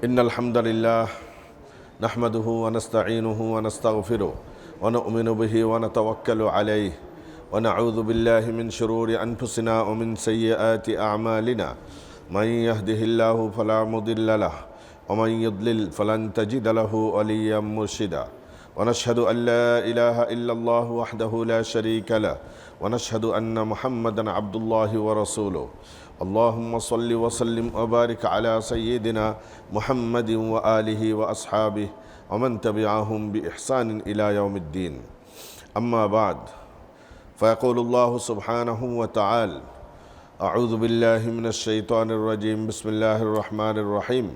إن الحمد لله نحمده ونستعينه ونستغفره ونؤمن به ونتوكل عليه ونعوذ بالله من شرور أنفسنا ومن سيئات أعمالنا من يهده الله فلا مضل له ومن يضلل فلن تجد له وليا مرشدا ونشهد أن لا إله إلا الله وحده لا شريك له ونشهد أن محمدا عبد الله ورسوله اللهم صل وسلم وبارك على سيدنا محمد وآله وأصحابه ومن تبعهم بإحسان إلى يوم الدين أما بعد فيقول الله سبحانه وتعالى أعوذ بالله من الشيطان الرجيم بسم الله الرحمن الرحيم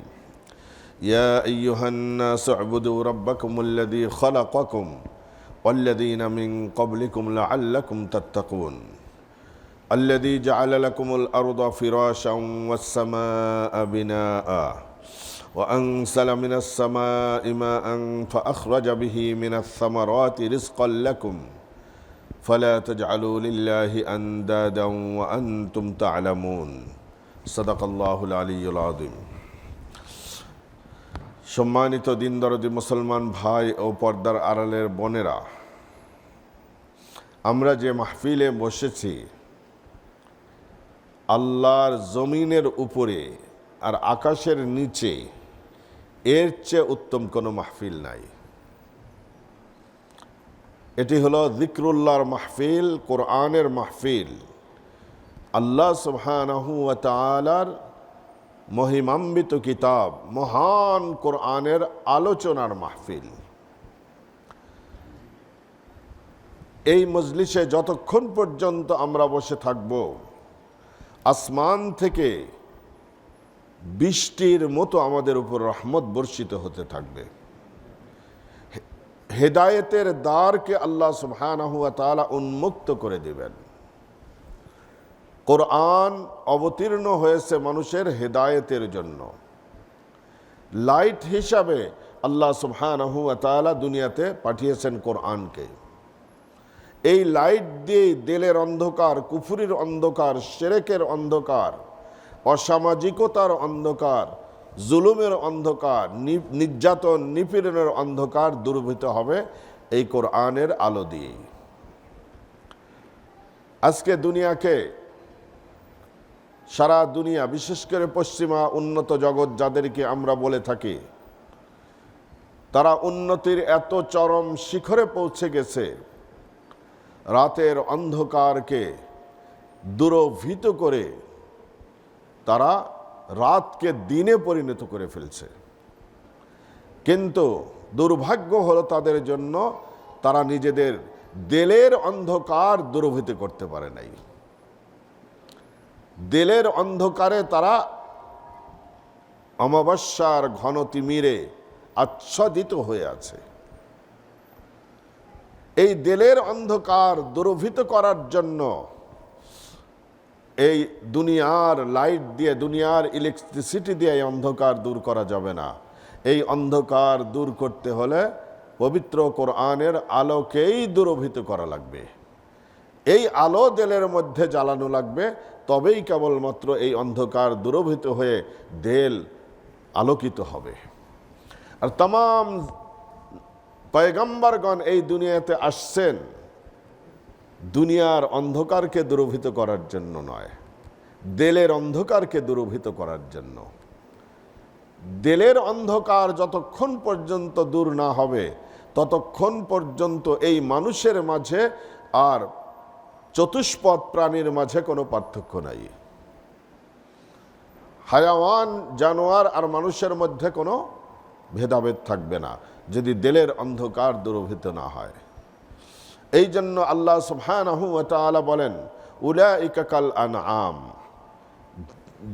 يا أيها الناس اعبدوا ربكم الذي خلقكم والذين من قبلكم لعلكم تتقون الذي جعل لكم الأرض فراشا والسماء بناء وأنزل من السماء ماء فأخرج به من الثمرات رزقا لكم فلا تجعلوا لله أندادا وأنتم تعلمون صدق الله العلي العظيم সম্মানিত দিনদরদি মুসলমান ভাই ও পর্দার আড়ালের বোনেরা, আমরা যে মাহফিলে বসেছি আল্লাহর জমিনের উপরে আর আকাশের নিচে, এর চেয়ে উত্তম কোনো মাহফিল নাই। এটি হলো যিকরুল্লাহর মাহফিল, কোরআনের মাহফিল, আল্লাহ সুবহানাহু ওয়া তাআলার মহিমান্বিত কিতাব মহান কোরআনের আলোচনার মাহফিল। এই মজলিসে যতক্ষণ পর্যন্ত আমরা বসে থাকব, আসমান থেকে বৃষ্টির মতো আমাদের উপর রহমত বর্ষিত হতে থাকবে। হেদায়েতের দ্বারকে আল্লাহ সুবহানাহু ওয়া তাআলা উন্মুক্ত করে দিবেন। কোরআন অবতীর্ণ হয়েছে মানুষের হেদায়েতের জন্য। লাইট হিসাবে আল্লাহ সুবহানাহু ওয়া তাআলা দুনিয়াতে পাঠিয়েছেন কোরআনকে। এই লাইট দিয়ে দিলের অন্ধকার, কুফরির অন্ধকার, শিরকের অন্ধকার, অসামাজিকতার অন্ধকার, জুলুমের অন্ধকার, নির্যাতন নিপীড়নের অন্ধকার দূরীভূত হবে এই কোরআনের আলো দিয়ে। আজকে দুনিয়াকে, সারা দুনিয়া, বিশেষ করে পশ্চিমা উন্নত জগৎ যাদেরকে আমরা বলে থাকি, তারা উন্নতির এত চরম শিখরে পৌঁছে গেছে, রাতের অন্ধকারকে দূরভূত করে তারা রাতকে দিনে পরিণত করে ফেলছে। কিন্তু দুর্ভাগ্য হলো তাদের জন্য, তারা নিজেদের দিলের অন্ধকার দূরভূত করতে পারে নাই। দিলের অন্ধকারে তারা অমাবস্যার ঘন তিমিরে আচ্ছাদিত হয়ে আছে। এই দিলের অন্ধকার দূরভূত করার জন্য এই দুনিয়ার লাইট দিয়ে, দুনিয়ার ইলেকট্রিসিটি দিয়ে এই অন্ধকার দূর করা যাবে না। এই অন্ধকার দূর করতে হলে পবিত্র কোরআনের আলোকেই দূরভূত করা লাগবে। এই আলো দিলের মধ্যে জ্বালানো লাগবে, তবেই কেবলমাত্র এই অন্ধকার দূরভূত হয়ে দিল আলোকিত হবে। আর तमाम পয়গম্বরগণ এই দুনিয়াতে আসছেন দুনিয়ার অন্ধকারকে দূরভূত করার জন্য নয়, দিলের অন্ধকারকে দূরভূত করার জন্য। দিলের অন্ধকার যতক্ষণ পর্যন্ত দূর না হবে, ততক্ষণ পর্যন্ত এই মানুষের মাঝে আর চতুষ্পদ প্রাণীর মাঝে কোনো পার্থক্য নাই। হায়াওয়ান, জানোয়ার আর মানুষের মধ্যে কোনো ভেদাভেদ থাকবে না যদি দিলের অন্ধকার দূরভূত না হয়। এই জন্য আল্লাহ সুবহানাহু ওয়া তাআলা বলেন, উলাইকা কাল আনআম,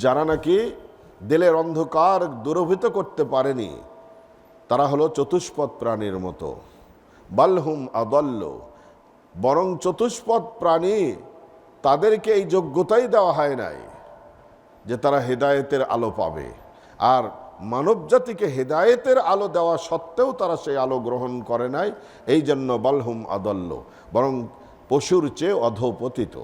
যারা নাকি দিলের অন্ধকার দূরভূত করতে পারেনি, তারা হলো চতুষ্পদ প্রাণীর মতো। বালহুম আদাল্লু, বরং চতুষ্পদ প্রাণী তাদেরকে এই যোগ্যতাই দেওয়া হয় নাই যে তারা হেদায়েতের আলো পাবে। আর মানব জাতিকে হেদায়েতের আলো দেওয়া সত্ত্বেও তারা সেই আলো গ্রহণ করে নাই। এই জন্য বালহুম আদাল্লু, বরং পশুর চেয়ে অধঃপতিত।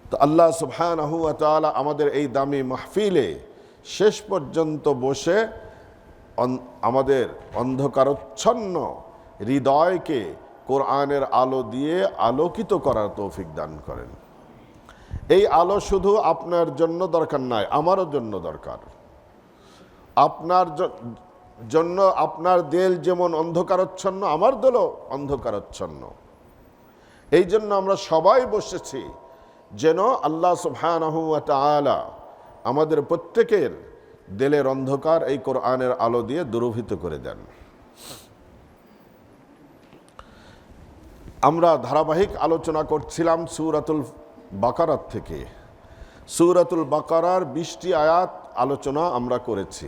তো আল্লাহ সুবহানাহু ওয়া তাআলা আমাদের এই দামি মাহফিলে শেষ পর্যন্ত বসে আমাদের অন্ধকারচ্ছন্ন হৃদয়কে কোরআনের আলো দিয়ে আলোকিত করার তৌফিক দান করেন। এই আলো শুধু আপনার জন্য দরকার নয়, আমারও জন্য দরকার। আপনার জন্য আপনার দিল যেমন অন্ধকারচ্ছন্ন, আমার দিলও অন্ধকারচ্ছন্ন। এই জন্য আমরা সবাই বসেছি যেন আল্লাহ সুবহানাহু ওয়া তাআলা আমাদের প্রত্যেকের দিলের অন্ধকার এই কোরআনের আলো দিয়ে দূরীভূত করে দেন। আমরা ধারাবাহিক আলোচনা করছিলাম সূরাতুল বাকারাত থেকে। সূরাতুল বাকারার 20টি আয়াত আলোচনা আমরা করেছি।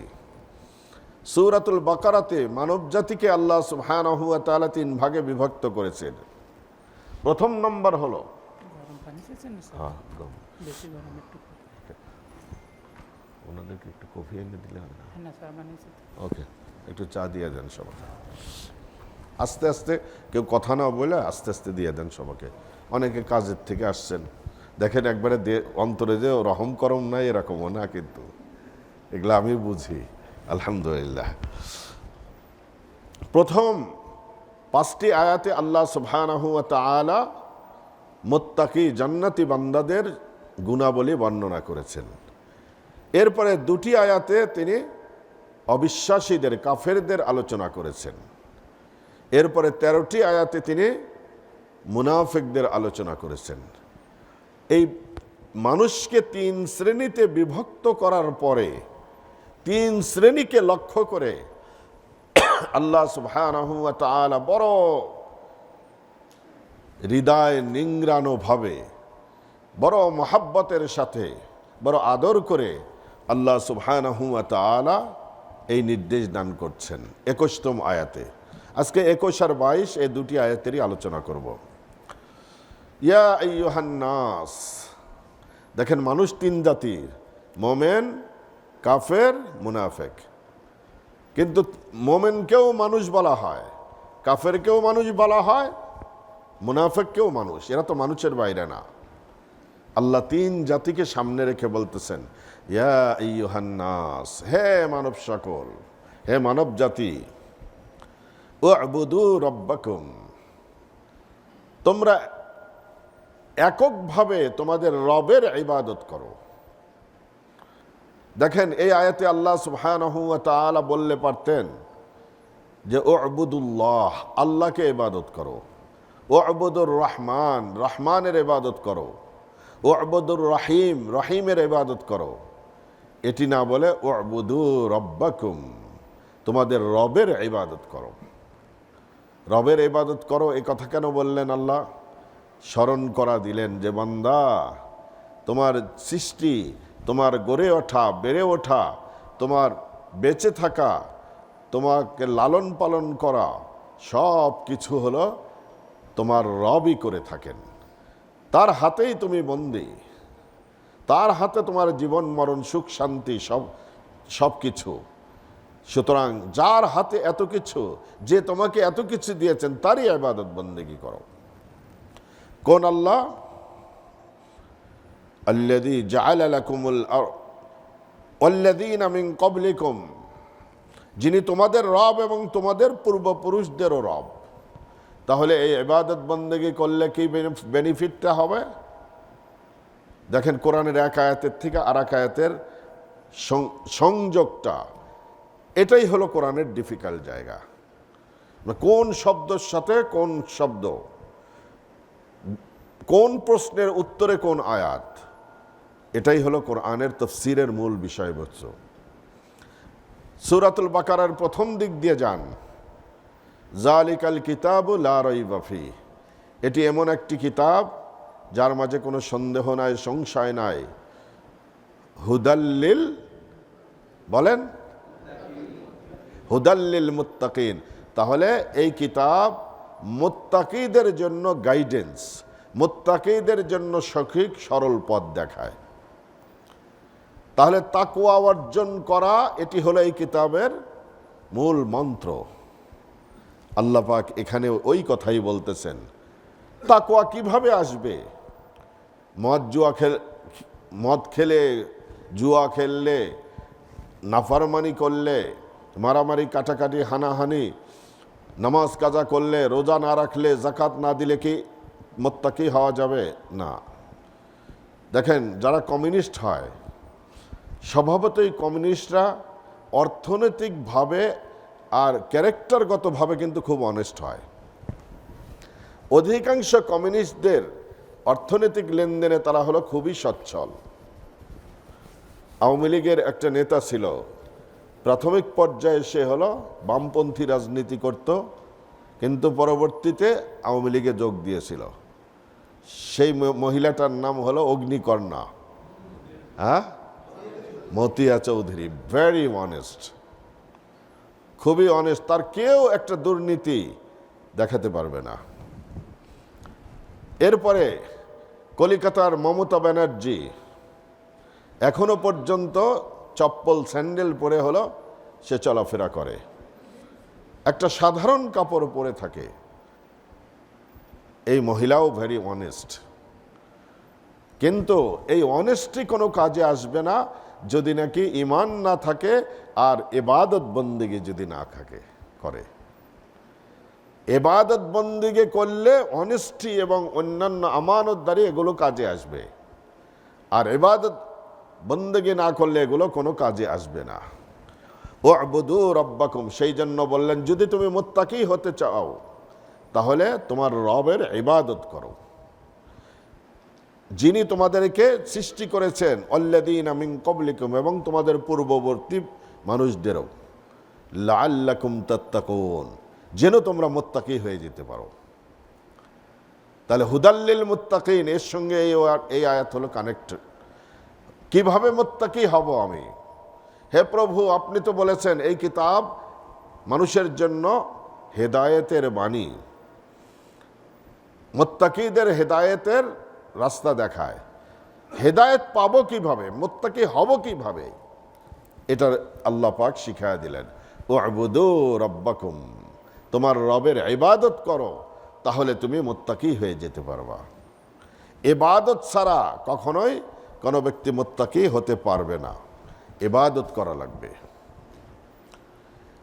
সূরাতুল বাকারাতে মানব জাতিকে আল্লাহ সুবহানাহু ওয়া তাআলা 3 ভাগে বিভক্ত করেছেন। প্রথম নম্বর হলো ওনাদেরকে একটু কফি এনে দিলে হবে না? ওকে, একটু চা দিয়ে দেন সবাইকে। আস্তে আস্তে, কেউ কথা না বলে আস্তে আস্তে দিয়ে দেন সবাইকে। অনেকে কাজের থেকে আসছেন, দেখেন একবারে অন্তরে যে রহম করম নাই এরকমও না, কিন্তু এগুলো আমি বুঝি, আলহামদুলিল্লাহ। প্রথম 5টি আয়াতে আল্লাহ সুবহানাহু ওয়া তাআলা মুত্তাকি জান্নাতি বান্দাদের গুণাবলী বর্ণনা করেছেন। এরপরে 2টি আয়াতে তিনি অবিশ্বাসীদের, কাফেরদের আলোচনা করেছেন। এরপরে 13টি আয়াতে তিনি মুনাফিকদের আলোচনা করেছেন। এই মানুষকে 3 শ্রেণীতে বিভক্ত করার পরে 3 শ্রেণীকে লক্ষ্য করে আল্লাহ সুবহানাহু ওয়া তাআলা বড় হৃদয় নিংড়ানো ভাবে, বড় মহাব্বতের সাথে, বড় আদর করে আল্লাহ সুবহানাহু ওয়া তাআলা এই নির্দেশ দান করছেন 21তম আয়াতে। আজকে 21 আর 22 এই 2টি আয়াতেরই আলোচনা করব। ইয়া আইয়ুহান নাস, দেখেন মানুষ 3 জাতির, মোমেন, কাফের, মুনাফিক। কিন্তু মোমেনকেও মানুষ বলা হয়, কাফেরকেও মানুষ বলা হয়, মুনাফিককেও মানুষ। এরা তো মানুষের বাইরে না। আল্লাহ 3 জাতিকে সামনে রেখে বলতেছেন, ইয়া আইয়ুহান নাস, হে মানব সকল, হে মানব জাতি, উ'বুদু রাব্বাকুম, তোমরা এককভাবে তোমাদের রবের ইবাদত করো। দেখেন এই আয়াতে আল্লাহ সুবহানাহু ওয়া তাআলা বললে পারতেন যে উ'বুদুল্লাহ, আল্লাহকে ইবাদত করো, উ'বুদুর রহমান, রহমানের ইবাদত করো, উ'বুদুর রহিম, রহিমের ইবাদত করো। এটি না বলে উ'বুদু রাব্বাকুম, তোমাদের রবের ইবাদত করো। রবের ইবাদত করো এই কথা কেন বললেন আল্লাহ? স্মরণ করা দিলেন যে বান্দা, তোমার সৃষ্টি, তোমার গড়ে ওঠা, বেড়ে ওঠা, তোমার বেঁচে থাকা, তোমাকে লালন পালন করা, সব কিছু হলো তোমার রবই করে থাকেন। তার হাতেই তুমি বন্দী, তার হাতে তোমার জীবন মরণ, সুখ শান্তি, সব কিছু। সুতরাং যার হাতে এত কিছু, যে তোমাকে এত কিছু দিয়েছেন, তারই ইবাদত বন্দেগী করো। কোন আল্লাহ? আল্লাযী জাআলা লাকুমুল আরদ ওয়াল্লাযীনা মিন ক্বাবলিকুম, যিনি তোমাদের রব এবং তোমাদের পূর্বপুরুষদেরও রব। তাহলে এই ইবাদত বন্দেগী করলে কি বেনিফিটটা হবে? দেখেন কোরআনের এক আয়াতের থেকে আর এক আয়াতের সংযোগটা, এটাই হলো কোরআনের ডিফিকাল্ট জায়গা। কোন শব্দের সাথে কোন শব্দ, কোন প্রশ্নের উত্তরে কোন আয়াত, এটাই হলো কোরআনের তাফসীরের মূল বিষয়বস্তু। সূরাতুল বাকারার প্রথম দিক দিয়ে যান, যালিকাল কিতাবু লা রাইবা ফি, এটি এমন একটি কিতাব যার মাঝে কোনো সন্দেহ নাই, সংশয় নাই। হুদাল্লিল, বলেন হুদাল্লিল মুত্তাকিন, তাহলে এই কিতাব মুত্তাকিদের জন্য গাইডেন্স, মুত্তাকিদের জন্য সঠিক সরল পথ দেখায়। তাহলে তাকওয়া অর্জন করা, এটি হলো এই কিতাবের মূল মন্ত্র। আল্লাহ পাক এখানে ওই কথাই বলতেছেন। তাকওয়া কিভাবে আসবে? মদ খেলে, জুয়া খেললে, নাফরমানি করলে, মারামারি কাটাকাটি হানাহানি, নামাজ কাজা করলে, রোজা না রাখলে, যাকাত না দিলে কি মুত্তাকি হওয়া যাবে? না। দেখেন, যারা কমিউনিস্ট হয়, স্বভাবতই কমিউনিস্টরা অর্থনৈতিকভাবে আর ক্যারেক্টারগতভাবে কিন্তু খুব অনেস্ট হয়। অধিকাংশ কমিউনিস্টদের অর্থনৈতিক লেনদেনে তারা হলো খুবই সচ্ছল। আওয়ামী লীগের একটা নেতা ছিল, প্রাথমিক পর্যায়ে সে হলো বামপন্থী রাজনীতি করত, কিন্তু পরবর্তীতে আওয়ামী লীগে যোগ দিয়েছিল। সেই মহিলাটার নাম হলো অগ্নিকর্ণা, হ্যাঁ, মতিয়া চৌধুরী। ভেরি অনেস্ট, খুবই অনেস্ট। তার কেউ একটা দুর্নীতি দেখাতে পারবে না। এরপরে কলিকাতার মমতা ব্যানার্জি এখনো পর্যন্ত চপ্পল স্যান্ডেল পরে হলো সে চলাফেরা করে, একটা সাধারণ কাপড় পরে থাকে। এই মহিলাও ভেরি অনেস্ট, কিন্তু এই অনেস্টি কোনো কাজে আসবে না যদি নাকি ঈমান না থাকে আর ইবাদত বন্দেগী যদি না থাকে করে। ইবাদত বন্দেগী করলে অনেস্টি এবং অন্যান্য আমানতদারি এগুলো কাজে আসবে, আর ইবাদত বন্দেগী না করলে এগুলো কোনো কাজে আসবে না। উ'বুদু রাব্বাকুম, সেই জন্য বললেন যদি তুমি মুত্তাকি হতে চাও তাহলে তোমার রবের ইবাদত করো, যিনি তোমাদেরকে সৃষ্টি করেছেন, আল্লাযীনা মিন ক্বাবলিকুম, এবং তোমাদের পূর্ববর্তী মানুষদেরও, লাআল্লাকুম তাত্তাকুন, যেন তোমরা মুত্তাকি হয়ে যেতে পারো। তাহলে হুদাল্লিল মুত্তাকিন এর সঙ্গে এই আয়াত হলো কানেক্টেড। কিভাবে মুত্তাকি হব আমি? হে প্রভু, আপনি তো বলেছেন এই কিতাব মানুষের জন্য হেদায়েতের বাণী, মুত্তাকিদের হেদায়েতের রাস্তা দেখায়। হেদায়েত পাবো কিভাবে, মুত্তাকি হব কিভাবে, এটা আল্লাহ পাক শিখায়া দিলেন। উ'বুদু রাব্বাকুম, তোমার রবের ইবাদত করো, তাহলে তুমি মুত্তাকি হয়ে যেতে পারবা। ইবাদত ছাড়া কখনোই কোনো ব্যক্তি মুত্তাকি হতে পারবে না, ইবাদত করা লাগবে।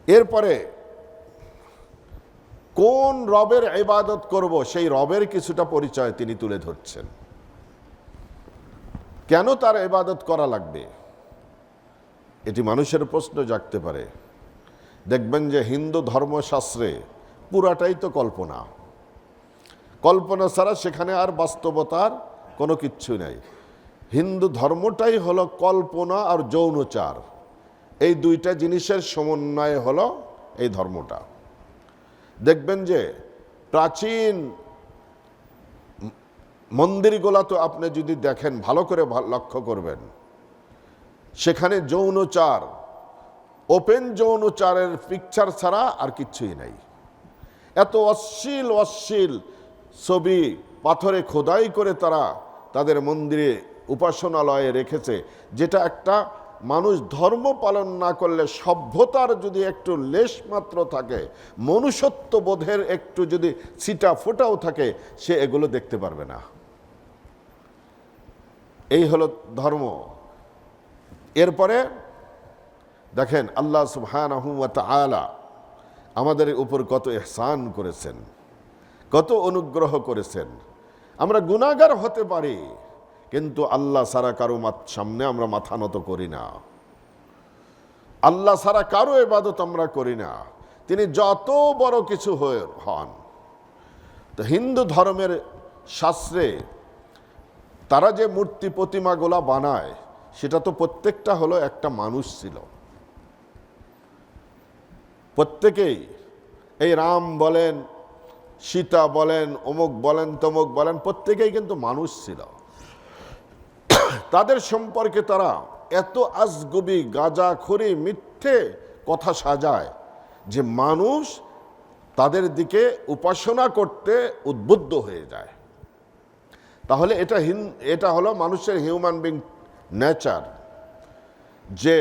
এরপরে কোন রবের ইবাদত করব, সেই রবের কিছুটা পরিচয় তিনি তুলে ধরছেন। কেন তার ইবাদত করা লাগবে, এটি মানুষের প্রশ্ন জাগতে পারে। দেখবেন যে হিন্দু ধর্মশাস্ত্রে পুরাটাই তো কল্পনা, কল্পনা ছাড়া সেখানে আর বাস্তবতার কোনো কিচ্ছু নেই। হিন্দু ধর্মটাই হলো কল্পনা আর যৌনচার, এই দুইটা জিনিসের সমন্বয় হলো এই ধর্মটা। দেখবেন যে প্রাচীন মন্দিরগুলা তো আপনি যদি দেখেন ভালো করে লক্ষ্য করবেন, সেখানে যৌনচার, ওপেন যৌনচারের পিকচার ছাড়া আর কিচ্ছুই নাই। এত অশ্লীল অশ্লীল ছবি পাথরে খোদাই করে তারা তাদের মন্দিরে উপাসনালয়ে রেখেছে, যেটা একটা মানুষ ধর্ম পালন না করলে, সভ্যতার যদি একটু লেশ মাত্র থাকে, মনুষ্যত্ব বোধের একটু যদি ছিটা ফোটাও থাকে, সে এগুলো দেখতে পারবে না। এই হলো ধর্ম। এরপরে দেখেন আল্লাহ সুবহানাহু ওয়া তাআলা আমাদের উপর কত ইহসান করেছেন, কত অনুগ্রহ করেছেন। আমরা গুনাহগার হতে পারি, কিন্তু আল্লাহ ছাড়া কারো সামনে আমরা মাথা নত করি না, আল্লাহ ছাড়া কারো ইবাদত আমরা করি না, তিনি যত বড় কিছু হন। তো হিন্দু ধর্মের শাস্ত্রে তারা যে মূর্তি প্রতিমাগুলা বানায়, সেটা তো প্রত্যেকটা হলো একটা মানুষ ছিল। প্রত্যেকেই, এই রাম বলেন, সীতা বলেন, অমুক বলেন, তমুক বলেন, প্রত্যেকেই কিন্তু মানুষ ছিল। তাদের সম্পর্কে তারা এত আজগুবি গাঁজাখড়ি মিথ্যে কথা সাজায় যে মানুষ তাদের দিকে উপাসনা করতে উদ্বুদ্ধ হয়ে যায়। তাহলে এটা হলো মানুষের হিউম্যান বিং নেচার, যে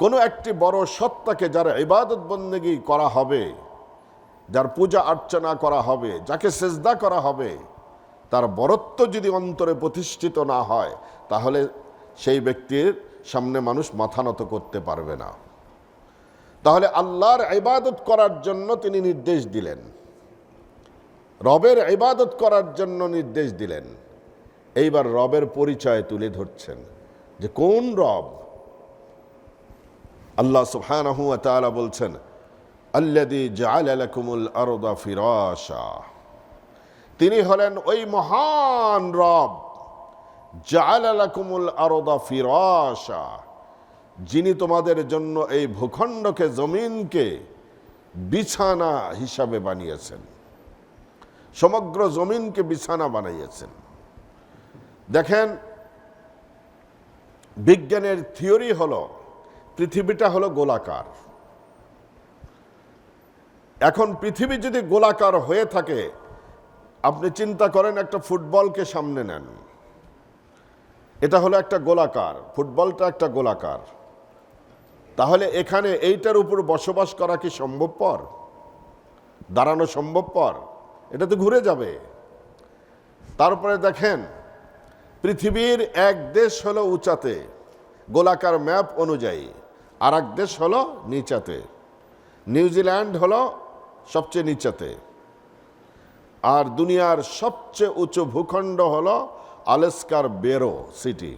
কোনো একটি বড় সত্তাকে যার ইবাদত বন্দেগী করা হবে, যার পূজা অর্চনা করা হবে, যাকে সেজদা করা হবে, তার বরত্ব যদি অন্তরে প্রতিষ্ঠিত না হয়, তাহলে সেই ব্যক্তির সামনে মানুষ মাথা নত করতে পারবে না। তাহলে আল্লাহর ইবাদত করার জন্য তিনি নির্দেশ দিলেন, রবের ইবাদত করার জন্য নির্দেশ দিলেন। এইবার রবের পরিচয় তুলে ধরছেন যে কোন রব। আল্লাহ সুবহানাহু ওয়া তাআলা বলছেন, আল্লাযী জাআলা লাকুমুল আরদা ফিরাশা, তিনি হলেন ওই মহান রব, জাআলা লাকুমুল আরদা ফিরাশা, যিনি তোমাদের জন্য এই ভূখণ্ডকে, জমিনকে বিছানা হিসাবে বানিয়েছেন, সমগ্র জমিনকে বিছানা বানিয়েছেন। দেখেন, বিজ্ঞানের থিওরি হলো পৃথিবীটা হলো গোলাকার। এখন পৃথিবী যদি গোলাকার হয়ে থাকে, আপনি চিন্তা করেন একটা ফুটবলকে সামনে নেন, এটা হলো একটা গোলাকার, ফুটবলটা একটা গোলাকার। তাহলে এখানে এইটার উপর বসবাস করা কি সম্ভবপর? দাঁড়ানো সম্ভবপর? এটা তো ঘুরে যাবে। তারপরে দেখেন, পৃথিবীর এক দেশ হলো উঁচাতে গোলাকার ম্যাপ অনুযায়ী, আর এক দেশ হলো নিচাতে। নিউজিল্যান্ড হলো সবচেয়ে নিচাতে, আর দুনিয়ার সবচেয়ে উঁচু ভূখণ্ড হলো আলাস্কার বেরো সিটি।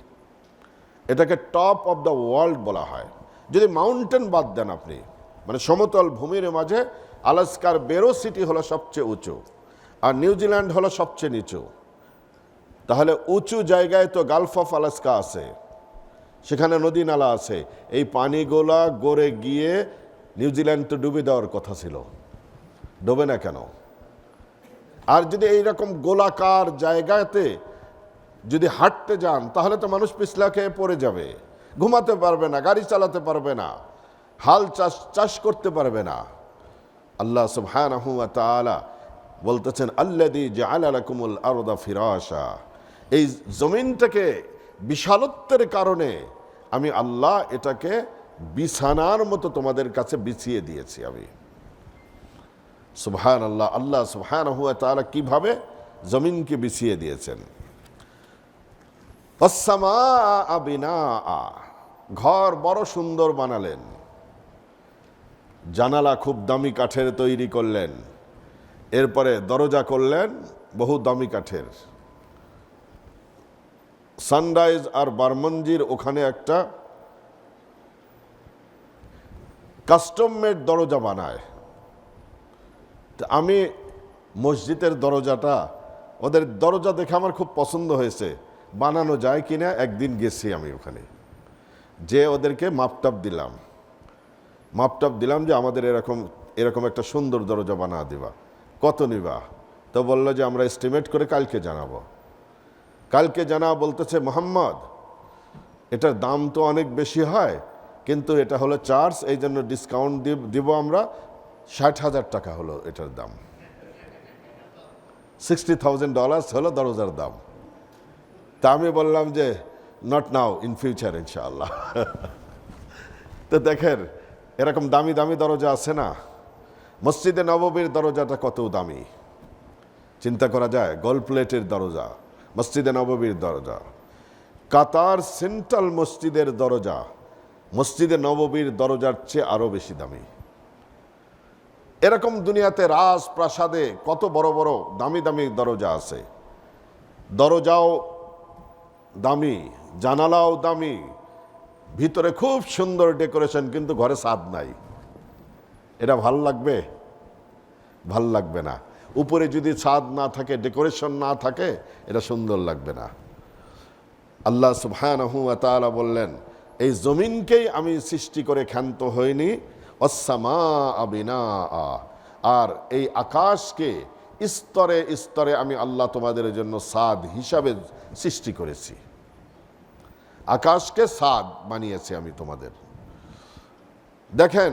এটাকে টপ অফ দ্য ওয়ার্ল্ড বলা হয়। যদি মাউন্টেন বাদ দেন আপনি, মানে সমতল ভূমির মাঝে আলাস্কার বেরো সিটি হলো সবচেয়ে উঁচু, আর নিউজিল্যান্ড হলো সবচেয়ে নিচু। তাহলে উঁচু জায়গায় তো গালফ অফ আলাস্কা আছে, সেখানে নদী নালা আছে। এই পানিগুলা গড়ে গিয়ে নিউজিল্যান্ড তো ডুবে দেওয়ার কথা ছিল, ডুবে না কেন? আর যদি এইরকম গোলাকার জায়গাতে যদি হাঁটতে যান, তাহলে তো মানুষ পিছলা খেয়ে পড়ে যাবে, ঘুমাতে পারবে না, গাড়ি চালাতে পারবে না, হাল চাষ করতে পারবে না। আল্লাহ সুবহানাহু ওয়া তাআলা বলতেছেন, আল্লাযী জাআলা লাকুমুল আরদা ফিরাশা, এই জমিনটাকে বিশালত্বের কারণে আমি আল্লাহ এটাকে বিছানার মতো তোমাদের কাছে বিছিয়ে দিয়েছি আমি। সুবহানাল্লাহ, আল্লাহ সুবহানাহু ওয়া তাআলা কিভাবে জমিনকে বিছিয়ে দিয়েছেন। ওয়াস-সামাআ বিনাআ, ঘর বড় সুন্দর বানালেন, জানালা খুব দামি কাঠের তৈরি করলেন, এরপরে দরজা করলেন বহু দামি কাঠের। সানরাইজ আর বারমঞ্জির ওখানে একটা কাস্টম মেড দরজা বানায়। আমি মসজিদের দরজাটা, ওদের দরজা দেখে আমার খুব পছন্দ হয়েছে, বানানো যায় কিনা একদিন গেছি আমি ওখানে, যে ওদেরকে মাপটাপ দিলাম যে আমাদের এরকম একটা সুন্দর দরজা বানা দিবা, কত নিবা? তো বললো যে আমরা এস্টিমেট করে কালকে জানাবো। কালকে জানা বলতেছে, মোহাম্মদ এটার দাম তো অনেক বেশি হয়, কিন্তু এটা হলো চার্জ, এই জন্য ডিসকাউন্ট দিব আমরা, 60,000 টাকা হলো এটার দাম, $60,000 হলো দরজার দাম। তা আমি বললাম যে নট নাও, ইন ফিউচার ইনশাআল্লাহ। তো দেখেন, এরকম দামি দামি দরজা আছে না? মসজিদে নববীর দরজাটা কত দামি, চিন্তা করা যায়। গোল্ড প্লেটের দরজা, মসজিদে নববীর দরজা। কাতার সেন্ট্রাল মসজিদের দরজা মসজিদে নববীর দরজার চেয়ে আরো বেশি দামি। এরকম দুনিয়াতে রাজপ্রাসাদে কত বড় বড় দামি দামি দরজা আছে, দরজাও দামি, জানালাও দামি, ভিতরে খুব সুন্দর ডেকোরেশন, কিন্তু ঘরে ছাদ নাই। এটা ভাল লাগবে? ভাল লাগবে না। উপরে যদি ছাদ না থাকে, ডেকোরেশন না থাকে, এটা সুন্দর লাগবে না। আল্লাহ সুবহানাহু ওয়া তাআলা বললেন, এই জমিনকেই আমি সৃষ্টি করে ক্ষান্ত হইনি, ওয়াস-সামাআ বিনাআ, আর এই আকাশকে স্তরে স্তরে আমি আল্লাহ তোমাদের জন্য ছাদ হিসাবে সৃষ্টি করেছি। আকাশকে ছাদ বানিয়েছি আমি তোমাদের। দেখেন,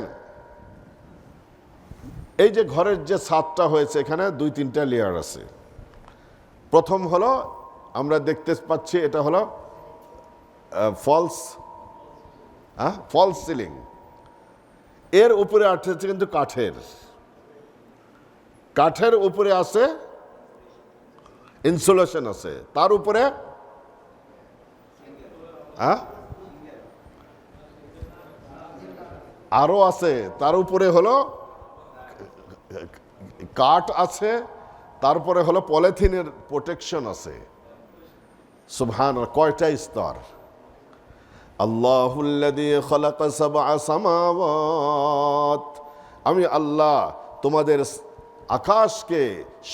এই যে ঘরের যে ছাদটা হয়েছে, এখানে 2-3টা লেয়ার আছে। প্রথম হলো, আমরা দেখতে পাচ্ছি এটা হলো ফলস সিলিং। এর উপরে আছে কিন্তু কাঠের উপরে আছে ইনসুলেশন আছে, তার উপরে আরও আছে, তার উপরে হলো কাঠ আছে, তারপরে হলো পলিথিনের প্রোটেকশন আছে। সুবহান, কয়টা স্তর! আল্লাহুল্লাযী খালাকা সাবআ সামাওয়াত, আমি আল্লাহ তোমাদের আকাশকে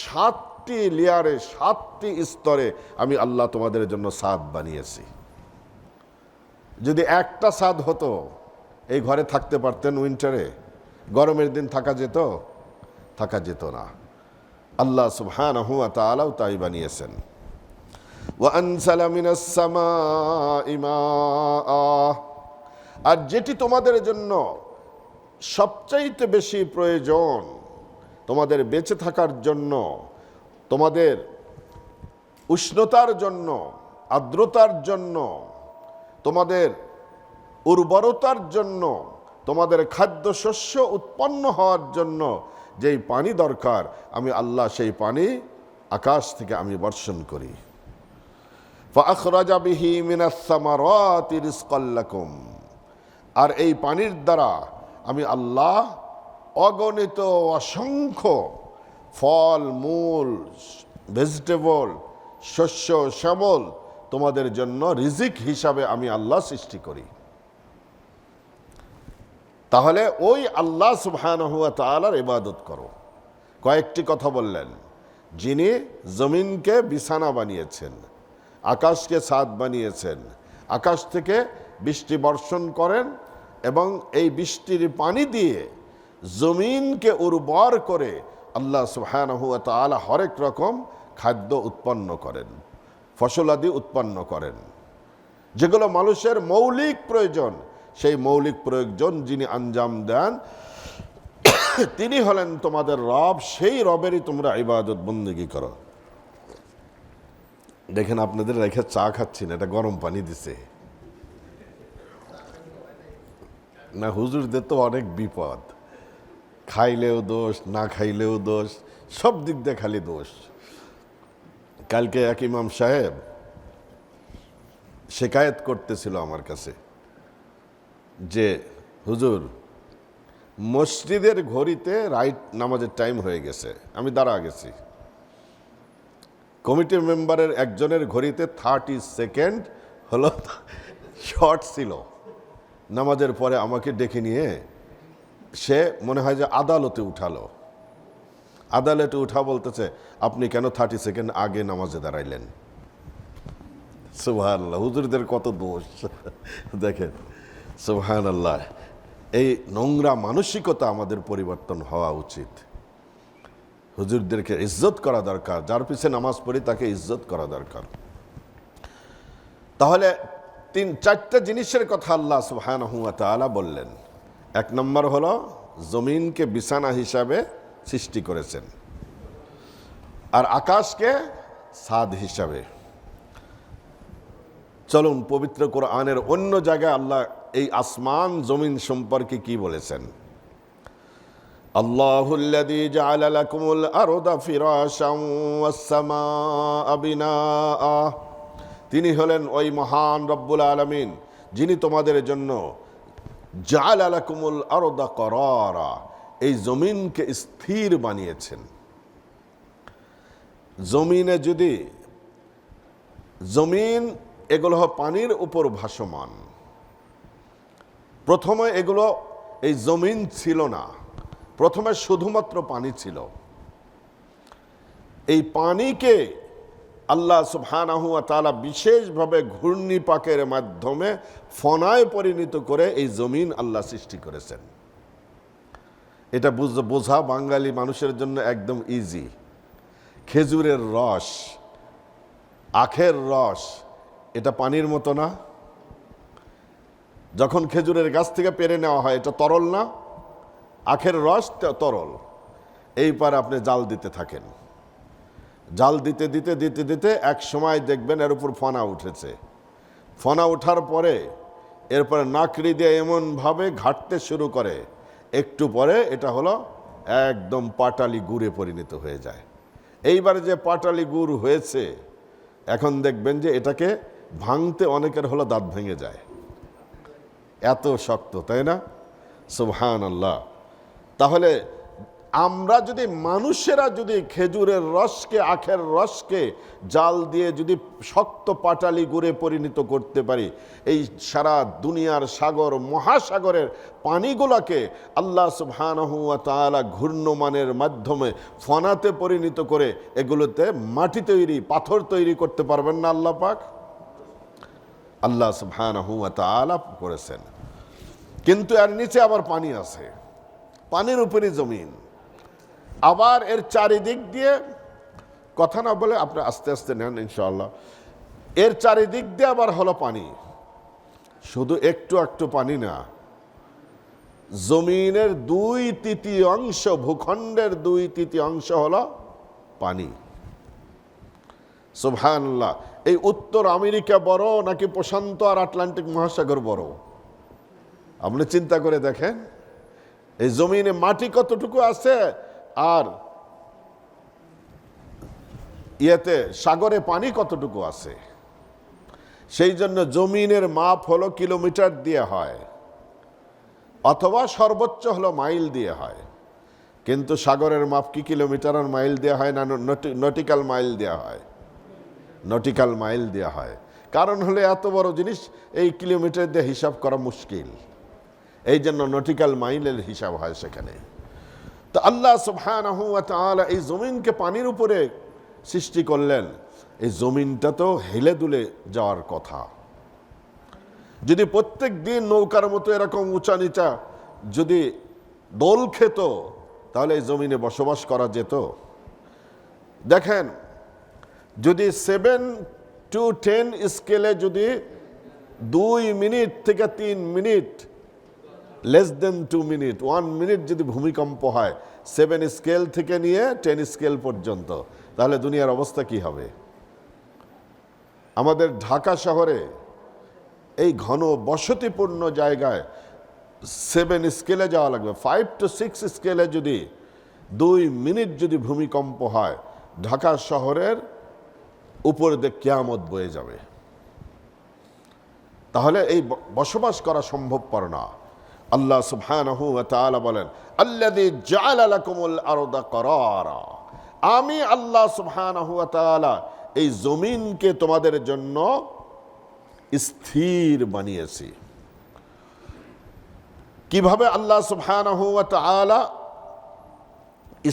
7টি লেয়ারে, 7টি স্তরে আমি আল্লাহ তোমাদের জন্য ছাদ বানিয়েছি। যদি একটা ছাদ হতো এই ঘরে থাকতে পারতেন উইন্টারে? গরমের দিন থাকা যেত? থাকা যেত না। আল্লাহ সুবহানাহু ওয়া তাআলা তাই বানিয়েছেন। ওয়া আনসালা মিনাস সামাই মাআ, আর যেটি তোমাদের জন্য সবচাইতে বেশি প্রয়োজন, তোমাদের বেঁচে থাকার জন্য, তোমাদের উষ্ণতার জন্য, আর্দ্রতার জন্য, তোমাদের উর্বরতার জন্য, তোমাদের খাদ্যশস্য উৎপন্ন হওয়ার জন্য যেই পানি দরকার, আমি আল্লাহ সেই পানি আকাশ থেকে আমি বর্ষণ করি। ফাআখরাজা বিহি মিনাস সামারাতি রিজকাল লাকুম, আর এই পানির দ্বারা আমি আল্লাহ অগণিত অসংখ্য ফল মূল, ভেজিটেবল, শস্য শ্যামল তোমাদের জন্য রিজিক হিসাবে আমি আল্লাহ সৃষ্টি করি। তাহলে ওই আল্লাহ সুবহানাহু ওয়া তাআলার ইবাদত করো। কয়েকটি কথা বললেন, যিনি জমিনকে বিছানা বানিয়েছেন, আকাশকে ছাদ বানিয়েছেন, আকাশ থেকে বৃষ্টি বর্ষণ করেন এবং এই বৃষ্টির পানি দিয়ে জমিনকে উর্বর করে আল্লাহ সুবহানাহু ওয়া তাআলা হরেক রকম খাদ্য উৎপন্ন করেন, ফসলাদি উৎপন্ন করেন, যেগুলো মানুষের মৌলিক প্রয়োজন। সেই মৌলিক প্রয়োজন যিনি আঞ্জাম দেন তিনি হলেন তোমাদের রব। সেই রবেরই তোমরা ইবাদত বন্দেগী করো। দেখেন, আপনাদের রেখে চা খাচ্ছি না, এটা গরম পানি দিছে না। হুজুরদের তো অনেক বিপদ, খাইলেও দোষ, না খাইলেও দোষ, সব দিক দিয়ে খালি দোষ। কালকে এক ইমাম সাহেব শিকায়েত করতেছিল আমার কাছে যে হুজুর, মসজিদের ঘড়িতে রাইট নামাজের টাইম হয়ে গেছে, আমি দাঁড়া গেছি, কমিটির মেম্বারের একজনের ঘড়িতে 30 সেকেন্ড হলো শর্ট ছিল। নামাজের পরে আমাকে ডেকে নিয়ে সে মনে হয় যে আদালতে উঠালো। আদালতে উঠা বলতেছে, আপনি কেন 30 সেকেন্ড আগে নামাজে দাঁড়াইলেন? সুবহানাল্লাহ, হুজুরদের কত দোষ দেখেন। সুবহানাল্লাহ, এই নোংরা মানসিকতা আমাদের পরিবর্তন হওয়া উচিত। হুজুরদেরকে ইজ্জত করা দরকার, যার পিছে নামাজ পড়ি তাকে ইজ্জত করা দরকার। তাহলে 3-4টা জিনিসের কথা আল্লাহ সুবহানাহু ওয়া তাআলা বললেন। 1 নম্বর হলো জমিনকে বিছানা হিসাবে সৃষ্টি করেছেন, আর আকাশকে ছাদ হিসাবে। চলুন পবিত্র কোরআনের অন্য জায়গায় আল্লাহ এই আসমান জমিন সম্পর্কে কি বলেছেন। আল্লাহুল্লাযী জাআলা লাকুমুল আরদা ফিরাশান ওয়াস সামাআ বিনাআ, তিনি হলেন ওই মহান রব্বুল আলামিন যিনি তোমাদের জন্য জাআলা লাকুমুল আরদা করারা, এই জমিনকে স্থির বানিয়েছেন। জমিনে যদি জমিন এগুলো পানির উপর ভাসমান, প্রথমে এগুলো এই জমিন ছিল না, প্রথমে শুধুমাত্র পানি ছিল। এই পানিকে আল্লাহ সুবহানাহু ওয়া তাআলা বিশেষভাবে ঘূর্ণিপাকের মাধ্যমে ফনায় পরিণত করে এই জমিন আল্লাহ সৃষ্টি করেছেন। এটা বোঝা বাঙালি মানুষের জন্য একদম ইজি। খেজুরের রস, আখের রস, এটা পানির মতো না? যখন খেজুরের গাছ থেকে পেরে নেওয়া হয় এটা তরল না? আখের রস তরল। এইবার আপনি জাল দিতে থাকেন, জাল দিতে দিতে দিতে দিতে এক সময় দেখবেন এর উপর ফনা উঠেছে। ফনা ওঠার পরে এরপরে নাকড়ি দিয়ে এমনভাবে ঘাটতে শুরু করে, একটু পরে এটা হলো একদম পাটালি গুড়ে পরিণত হয়ে যায়। এইবারে যে পাটালি গুড় হয়েছে, এখন দেখবেন যে এটাকে ভাঙতে অনেকের হলো দাঁত ভেঙে যায়, এত শক্ত, তাই না? সুবহানাল্লাহ। তাহলে আমরা যদি মানুষেরা যদি খেজুরের রসকে, আখের রসকে জাল দিয়ে যদি শক্ত পাটালি গুড়ে পরিণত করতে পারি, এই সারা দুনিয়ার সাগর মহাসাগরের পানিগুলোকে আল্লাহ সুবহানাহু ওয়া তাআলা ঘূর্ণমানের মাধ্যমে ফনাতে পরিণত করে এগুলোতে মাটি তৈরি, পাথর তৈরি করতে পারবেন না আল্লাহ পাক? আল্লাহ সুবহানাহু ওয়া তাআলা করেছেন। কিন্তু এর নিচে আবার পানি আছে, পানির উপরে জমিন, আবার এর চারিদিক দিয়ে, কথা না বলে আপনি আস্তে আস্তে নেন ইনশাআল্লাহ, এর চারিদিক দিয়ে আবার হলো পানি। শুধু একটু একটু পানি না, জমিনের 2/3 ভূখণ্ডের 2/3 হলো পানি। সুবহানাল্লাহ। এই উত্তর আমেরিকা বড় নাকি প্রশান্ত আর আটলান্টিক মহাসাগর বড়? আপনি চিন্তা করে দেখেন, এই জমিনে মাটি কতটুকু আছে আর ইয়েতে সাগরে পানি কতটুকু আছে। সেই জন্য জমিনের মাপ হলো কিলোমিটার দিয়ে হয়, অথবা সর্বোচ্চ হলো মাইল দিয়ে হয়। কিন্তু সাগরের মাপ কি কিলোমিটার আর মাইল দেওয়া হয় না, নটিক্যাল মাইল দেওয়া হয়? নটিক্যাল মাইল দেওয়া হয়। কারণ হলো এত বড় জিনিস এই কিলোমিটার দিয়ে হিসাব করা মুশকিল, এই জন্য নটিক্যাল মাইলের হিসাব হয় সেখানে। তো আল্লাহ সুবহানাহু ওয়া তাআলা এই জমিনকে পানির উপরে সৃষ্টি করলেন। এই জমিনটা তো হেলে দুলে যাওয়ার কথা। যদি প্রত্যেক দিন নৌকার মতো এরকম উঁচা নিচা যদি দোল খেত, তাহলে এই জমিনে বসবাস করা যেত? দেখেন, যদি 7 to 10 স্কেলে যদি 2 মিনিট থেকে 3 minute, less than 2 minute, 1 minute যদি ভূমিকম্প হয় 7 স্কেল থেকে নিয়ে 10 স্কেল পর্যন্ত, তাহলে দুনিয়ার অবস্থা কি হবে? আমাদের ঢাকা শহরে এই ঘন বসতিপূর্ণ জায়গায় 7 স্কেলে যাওয়া লাগবে। 5 to 6 স্কেলে যদি 2 মিনিট যদি ভূমিকম্প হয়, ঢাকা শহরের উপর দিয়ে কিয়ামত বয়ে যাবে। তাহলে এই বসবাস করা সম্ভবপর না। আল্লাহ সুবহানাহু ওয়া তাআলা বলেন, আল্লাযী জাআলা লাকুমুল আরদা করারা, আমি আল্লাহ সুবহানাহু ওয়া তাআলা এই জমিনকে তোমাদের জন্য স্থির বানিয়েছি। কিভাবে আল্লাহ সুবহানাহু ওয়া তাআলা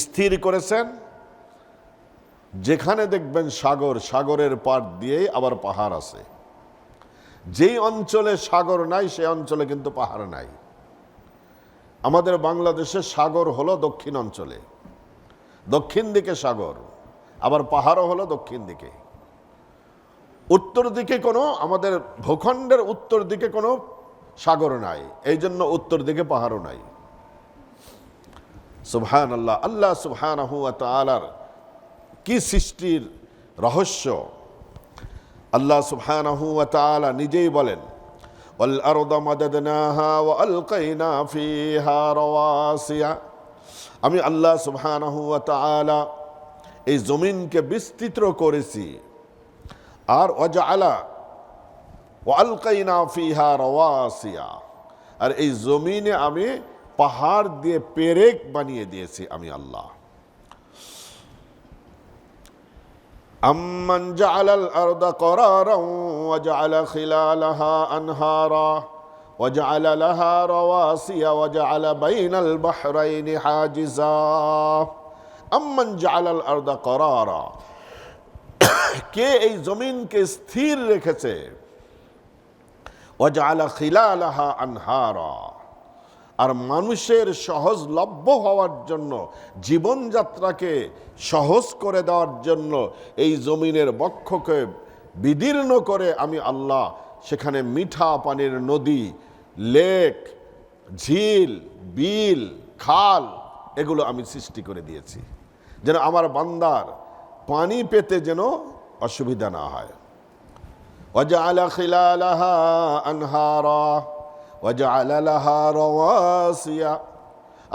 স্থির করেছেন? যেখানে দেখবেন সাগর, সাগরের পাড় দিয়েই আবার পাহাড় আছে। যেই অঞ্চলে সাগর নাই সেই অঞ্চলে কিন্তু পাহাড় নাই। আমাদের বাংলাদেশের সাগর হলো দক্ষিণ অঞ্চলে, দক্ষিণ দিকে সাগর, আবার পাহাড়ও হলো দক্ষিণ দিকে। উত্তর দিকে কোনো, আমাদের ভূখণ্ডের উত্তর দিকে কোনো সাগর নাই, এই জন্য উত্তর দিকে পাহাড়ও নাই। সুবহানাল্লাহ। আল্লাহ সুবহানাহু ওয়া তাআলার কি সৃষ্টির রহস্য! আল্লাহ সুবহানাহু ওয়া তাআলা নিজেই বলেন, ওয়াল আরদা মাদাদনাহা ওয়া আলকাইনা ফিহা রাওয়াসিয়া, আমি আল্লাহ সুবহানাহু ওয়া তাআলা এই জমিনকে বিস্তৃত করেছি, আর ওয়াজআলা ওয়া আলকাইনা ফিহা রাওয়াসিয়া, আর এই জমিনে আমি পাহাড় দিয়ে পেরেক বানিয়ে দিয়েছি আমি আল্লাহ। আম্মান জাআলাল আরদা করারান ওয়া জাআলা খিলালাহা আনহারা ওয়া জাআলা লাহা রাওয়াসিয়া ওয়া জাআলা বাইনাল বাহরাইনি হাজিজা। আম্মান জাআলাল আরদা করারা, কে এই জমিনকে স্থির রেখেছে? ওয়া জাআলা খিলালাহা আনহারা, আর মানুষের সহজলভ্য হওয়ার জন্য, জীবনযাত্রাকে সহজ করে দেওয়ার জন্য এই জমিনের বক্ষকে বিদীর্ণ করে আমি আল্লাহ সেখানে মিঠা পানির নদী, লেক, ঝিল, বিল, খাল এগুলো আমি সৃষ্টি করে দিয়েছি, যেন আমার বান্দার পানি পেতে যেন অসুবিধা না হয়। ওয়াজআলা খিলালাহা আনহারা ওয়াজআলা লাহা রাওয়াসিয়া,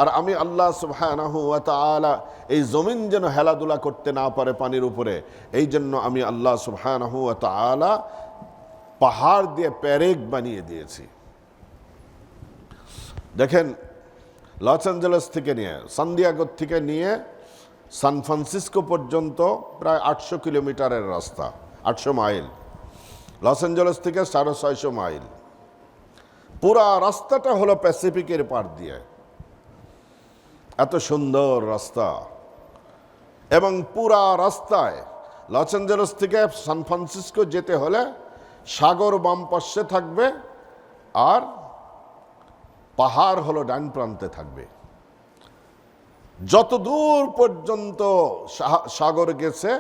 আর আমি আল্লাহ সুবহানাহু ওয়া তাআলা এই জমিন যেন হেলাদুলা করতে না পারে পানির উপরে, এই জন্য আমি আল্লাহ সুবহানাহু ওয়া তাআলা পাহাড় দিয়ে পেরেক বানিয়ে দিয়েছি। দেখেন, লস অ্যাঞ্জেলেস থেকে নিয়ে সান্দিয়াগো থেকে নিয়ে সান ফ্রান্সিসকো পর্যন্ত প্রায় 800 কিলোমিটারের রাস্তা, 800 মাইল। লস অ্যাঞ্জেলেস থেকে 650 মাইল। পুরা রাস্তাটা হলো প্যাসিফিকের পার দিয়ে। এত সুন্দর রাস্তা। এবং পুরা রাস্তায় লস অ্যাঞ্জেলেস থেকে সান ফ্রান্সিসকো যেতে হলে সাগর বাম পাশে থাকবে আর পাহাড় হলো ডান প্রান্তে থাকবে। যত দূর পর্যন্ত সাগর গেছে,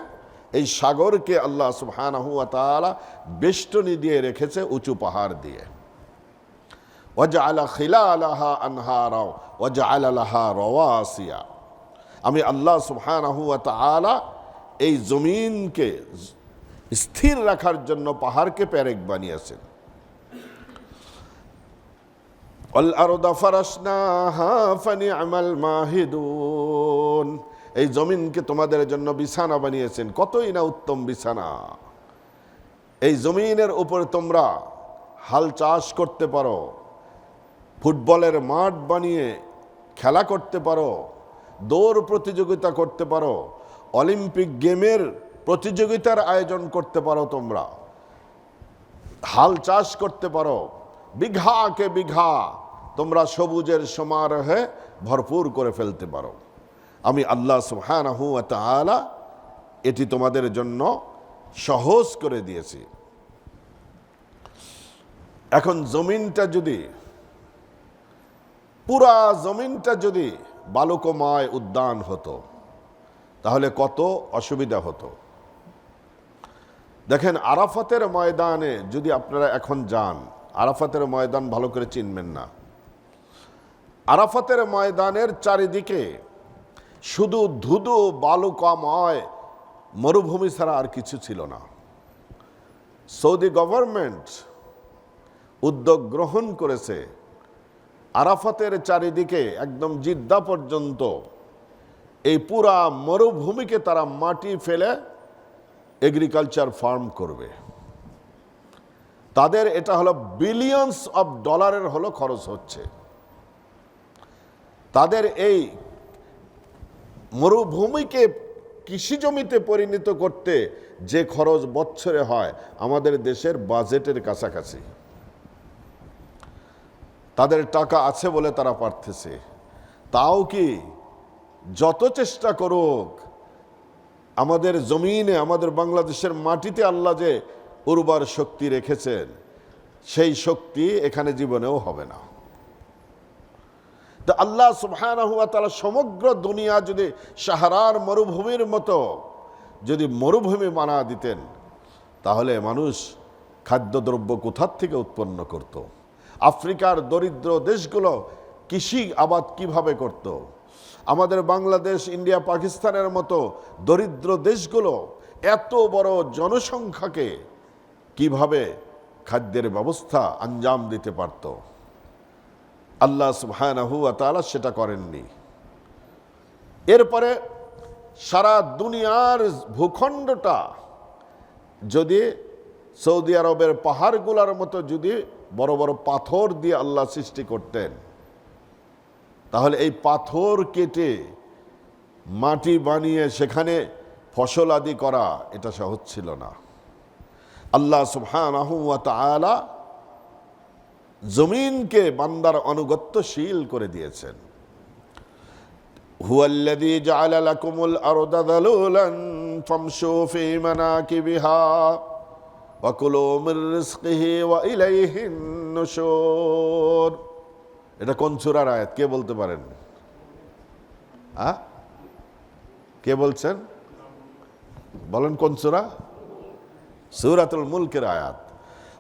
এই সাগরকে আল্লাহ সুবহানাহু ওয়া তাআলা বেষ্টনী দিয়ে রেখেছে উঁচু পাহাড় দিয়ে। ওয়াজআলা খিলালাহা আনহারা ওয়াজআলা লাহা রাওয়াসিয়া। আমি আল্লাহ সুবহানাহু ওয়া তাআলা এই জমিনকে স্থির রাখার জন্য পাহাড়কে পেরেক বানিয়েছেন। والأرض فرشناها فنعم الماهدون। এই জমিনকে তোমাদের জন্য বিছানা বানিয়েছেন, কতই না উত্তম বিছানা। এই জমিনের উপরে তোমরা হাল চাষ করতে পারো, ফুটবলের মাঠ বানিয়ে খেলা করতে পারো, দৌড় প্রতিযোগিতা করতে পারো, অলিম্পিক গেমের প্রতিযোগিতার আয়োজন করতে পারো, তোমরা হাল চাষ করতে পারো, বিঘাকে বিঘা তোমরা সবুজের সমারোহে ভরপুর করে ফেলতে পারো। আমি আল্লাহ সুবহানাহু ওয়া তাআলা এটি তোমাদের জন্য সহজ করে দিয়েছি। এখন জমিনটা যদি, পুরা জমিনটা যদি বালুকময় উদ্যান হতো তাহলে কত অসুবিধা হতো। দেখেন, আরাফাতের ময়দানে যদি আপনারা এখন যান, আরাফাতের ময়দান ভালো করে চিনবেন না। আরাফাতের ময়দানের চারিদিকে শুধু ধুধু বালুকাময় মরুভূমি ছাড়া আর কিছু ছিল না। সৌদি গভর্নমেন্ট উদ্যোগ গ্রহণ করেছে আরাফাতের চারিদিকে একদম জিদ্দা পর্যন্ত এই পুরা মরুভূমিকে তারা মাটি ফেলে এগ্রিকালচার ফার্ম করবে। তাদের এটা হলো বিলিয়নস অফ ডলারের হলো খরচ হচ্ছে। তাদের এই মরুভূমিকে কৃষি জমিতে পরিণত করতে যে খরচ বছরে হয় আমাদের দেশের বাজেটের কাছাকাছি। তাদের টাকা আছে বলে তারা পারতেছে। তাও কি যত চেষ্টা করুক, আমাদের জমিনে, আমাদের বাংলাদেশের মাটিতে আল্লাহ যে উর্বর শক্তি রেখেছেন, সেই শক্তি এখানে জীবনেও হবে না। তো আল্লাহ সুবহানাহু ওয়া তাআলা সমগ্র দুনিয়া যদি সাহারার মরুভূমির মতো যদি মরুভূমি বানা দিতেন, তাহলে মানুষ খাদ্যদ্রব্য কোথার থেকে উৎপন্ন করত? আফ্রিকার দরিদ্র দেশগুলো কৃষি আবাদ কিভাবে করত? আমাদের বাংলাদেশ, ইন্ডিয়া, পাকিস্তানের মতো দরিদ্র দেশগুলো এত বড় জনসংখ্যাকে কিভাবে খাদ্যের ব্যবস্থা আঞ্জাম দিতে পারত? আল্লাহ সুবহানাহু ওয়া তাআলা সেটা করেননি। এরপরে সারা দুনিয়ার ভূখণ্ডটা যদি সৌদি আরবের পাহাড়গুলোর মতো যদি বড় বড় পাথর দিয়ে আল্লাহ সৃষ্টি করতেন, তাহলে এই পাথর কেটে মাটি বানিয়ে সেখানে ফসল আদি করা এটা সহজ ছিল না। আল্লাহ সুবহানাহু ওয়া তাআলা জমিনকে বান্দার আনুগত্যশীল করে দিয়েছেন। হুয়াল্লাযী জাআলা লাকুমুল আরদা যালুলান ফামশু ফী মানাকিবিহা ওয়া কুলু মির রিজকিহি ওয়া ইলাইহিন নুশুর। এটা কোন সূরার আয়াত? কে বলতে পারেন? কে বলছেন? বলেন কোন সূরা? সূরাতুল মুলকের আয়াত।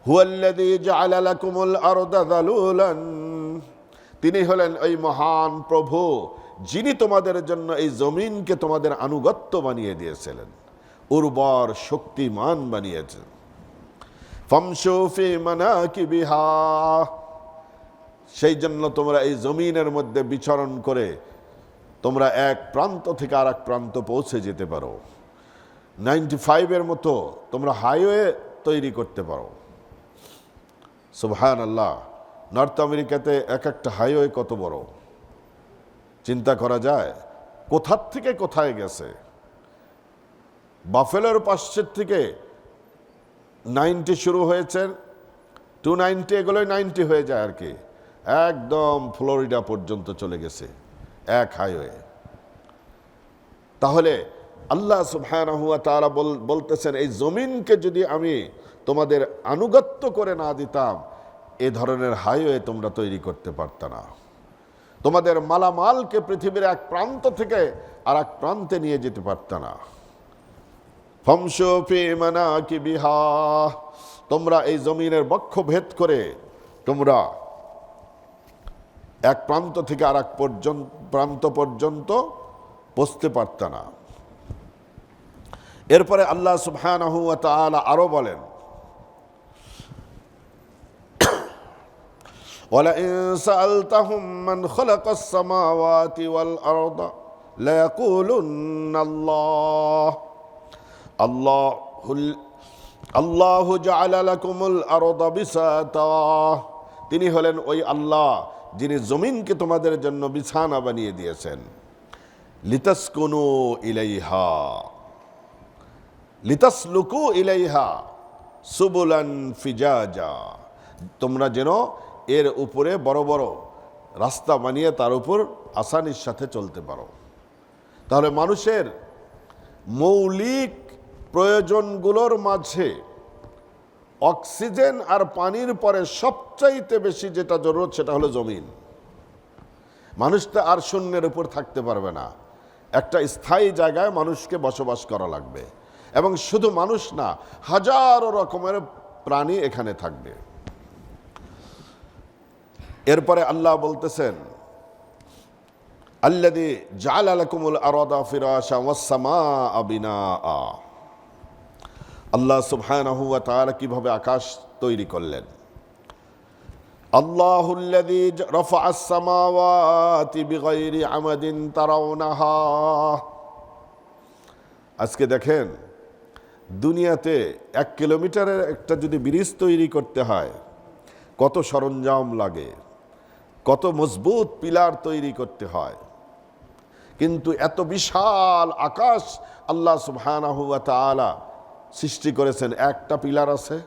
হুয়াল্লাযী জাআলা লাকুমুল আরদা যালুলান, তিনি হলেন ওই মহান প্রভু যিনি তোমাদের জন্য এই জমিনকে তোমাদের আনুগত্য বানিয়ে দিয়েছিলেন, উর্বর শক্তিমান বানিয়েছেন। ফামশু ফি মানাকিবিহা, সেই জন্য তোমরা এই জমিনের মধ্যে বিচরণ করে তোমরা এক প্রান্ত থেকে আর এক প্রান্ত পৌঁছে যেতে পারো। 95-এর মতো তোমরা হাইওয়ে তৈরি করতে পারো। সুবহানাল্লাহ, নর্থ আমেরিকাতে এক একটা হাইওয়ে কত বড়! চিন্তা করা যায় কোথার থেকে কোথায় গেছে। বাফেলোর পাশের থেকে 90 শুরু হয়েছে, 290, এগুলোই 90 হয়ে যায় আর কি, একদম ফ্লোরিডা পর্যন্ত চলে গেছে এক হাইওয়ে। তাহলে আল্লাহ সুবহানাহু ওয়া তাআলা বলতেছেন, এই জমিনকে যদি আমি তোমাদের আনুগত্য করে না দিতাম, এ ধরনের হাইওয়ে তোমরা তৈরি করতে পারত না। তোমাদের মালামালকে পৃথিবীর এক প্রান্ত থেকে আর এক প্রান্তে নিয়ে যেতে পারত না। ফামশু ফি মানাকিবিহা, তোমরা এই জমিনের বক্ষ ভেদ করে তোমরা এক প্রান্ত থেকে আর এক প্রান্ত পর্যন্ত পৌঁছতে পারত না। এরপরে আল্লাহ সুবহানাহু ওয়া তাআলা আরো বলেন, وَلَئِن سَأَلْتَهُم مَّنْ خَلَقَ السَّمَاوَاتِ وَالْأَرْضَ لَيَقُولُنَّ اللَّهُ جَعَلَ لَكُمُ الْأَرْضَ بِسَاطًا, তিনি হলেন ওই আল্লাহ যিনি জমিনকে তোমাদের জন্য বিছানা বানিয়ে দিয়েছেন। লিতাসকুনু ইলাইহা লিতাসলুকু ইলাইহা সুবুলান ফিজাজা, তোমরা যেন এর উপরে বড় বড় রাস্তা বানিয়ে তার উপর আসানির সাথে চলতে পারো। তাহলে মানুষের মৌলিক প্রয়োজনগুলোর মাঝে অক্সিজেন আর পানির পরে সবচাইতে বেশি যেটা জরুরত সেটা হলো জমিন। মানুষ তো আর শূন্যের উপর থাকতে পারবে না, একটা স্থায়ী জায়গায় মানুষকে বসবাস করা লাগবে, এবং শুধু মানুষ না, হাজারো রকমের প্রাণী এখানে থাকবে। এরপরে আল্লাহ বলতেছেন, আল্লাযী জাআলা লাকুমুল আরদা ফিরাশা ওয়াস সামাআ বিনাআ, আল্লাহ সুবহানাহু ওয়া তাআলা কিভাবে আকাশ তৈরি করলেন। আল্লাহুল্লাযী রাফা'আস সামাওয়াতি বিগাইরি আমাদিন তারাউনাহা, আজকে দেখেন দুনিয়াতে 1 কিলোমিটারের একটা যদি ব্রিজ তৈরি করতে হয় কত সরঞ্জাম লাগে, কত মজবুত পিলার তৈরি করতে হয়, কিন্তু এত বিশাল আকাশ আল্লাহ সুবহানাহু ওয়া তাআলা সৃষ্টি করেছেন, একটা পিলার আছে।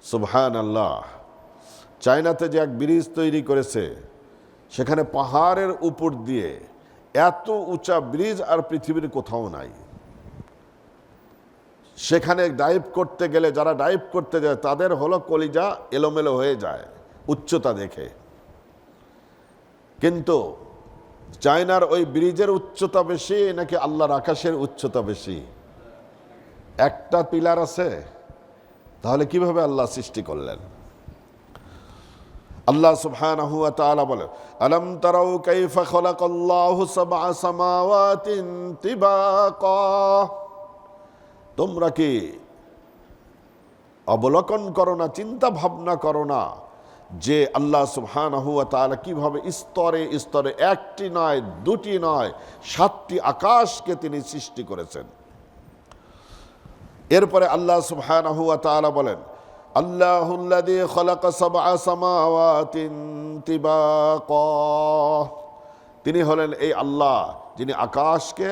সুবহানাল্লাহ। চায়নাতে যে এক ব্রিজ তৈরি করেছে, সেখানে পাহাড়ের উপর দিয়ে এত উঁচা ব্রিজ আর পৃথিবীর কোথাও নাই। সেখানে ডাইভ করতে গেলে, যারা ডাইভ করতে যায় তাদের হলো কলিজা এলোমেলো হয়ে যায় উচ্চতা দেখে। কিন্তু চায়নার ওই ব্রিজের উচ্চতা বেশি নাকি আল্লাহর আকাশের উচ্চতা বেশি? একটা পিলার আছে, তাহলে কিভাবে আল্লাহ সৃষ্টি করলেন? আল্লাহ সুবহানাহু ওয়া তাআলা বলেন, আলাম তারাউ কাইফা খালাকাল্লাহু সাবআ সামাওয়াতিন তিবাকা, তোমরা কি অবলোকন করো না, চিন্তা ভাবনা করো না যে আল্লাহ সুবহানাহু ওয়া তাআলা কিভাবে স্তরে স্তরে, একটি নয়, দুটি নয়, 7টি আকাশকে তিনি সৃষ্টি করেছেন। এরপরে আল্লাহ সুবহানাহু ওয়া তাআলা বলেন, আল্লাহুল্লাযী খালাকা সাবআ সামাওয়াতিন তিবাকা, তিনি হলেন এই আল্লাহ যিনি আকাশকে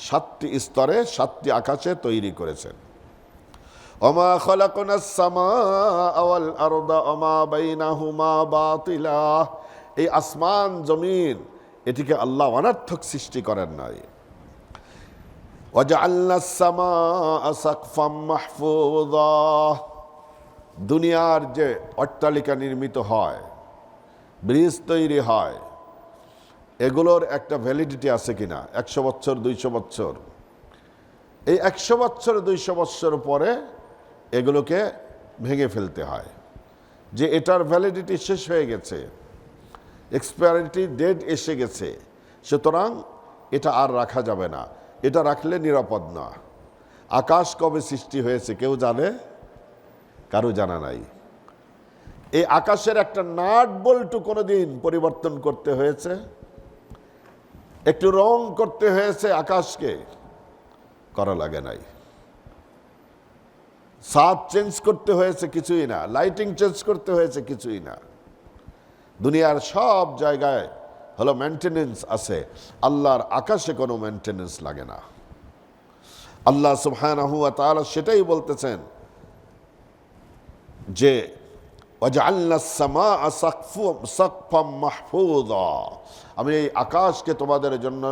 7টি স্তরে 7টি আকাশে তৈরি করেছেন। ওমা খালাকনাস সামাআ ওয়াল আরদা ওমা বাইনাহুমা বাতিলা, এই আসমান জমিন এটিকে আল্লাহ অনর্থক সৃষ্টি করেন নাই। ওয়াজআলনাস সামাআ সাকফাম মাহফুযা, দুনিয়ার যে অট্টালিকা নির্মিত হয়, ব্রিজ তৈরি হয়, এগুলোর একটা ভ্যালিডিটি আছে কিনা, 100 বছর 200 বছর। এই 100 বছর 200 বছর পরে এগুলোকে ভেঙে ফেলতে হয়, যে এটার ভ্যালিডিটি শেষ হয়ে গেছে, এক্সপায়ারিটি ডেট এসে গেছে, সুতরাং এটা আর রাখা যাবে না, এটা রাখলে নিরাপদ না। আকাশ কবে সৃষ্টি হয়েছে কেউ জানে? কারো জানা নাই। এই আকাশের একটা নাট বল্টু কোনোদিন পরিবর্তন করতে হয়েছে? একটু রং করতে হয়েছে আকাশকে? করা লাগে নাই। ছাদ চেঞ্জ করতে হয়েছে? কিছুই না। লাইটিং চেঞ্জ করতে হয়েছে? কিছুই না। দুনিয়ার সব জায়গায় হলো মেনটেনেন্স আছে, আল্লাহর আকাশে কোনো মেনটেনেন্স লাগে না। আল্লাহ সুবহানাহু ওয়া তাআলা সেটাই বলতেছেন যে ওয়াজআলনাস সামাআ সাকফাম মাহফুযা, আমি এই আকাশকে তোমাদের জন্য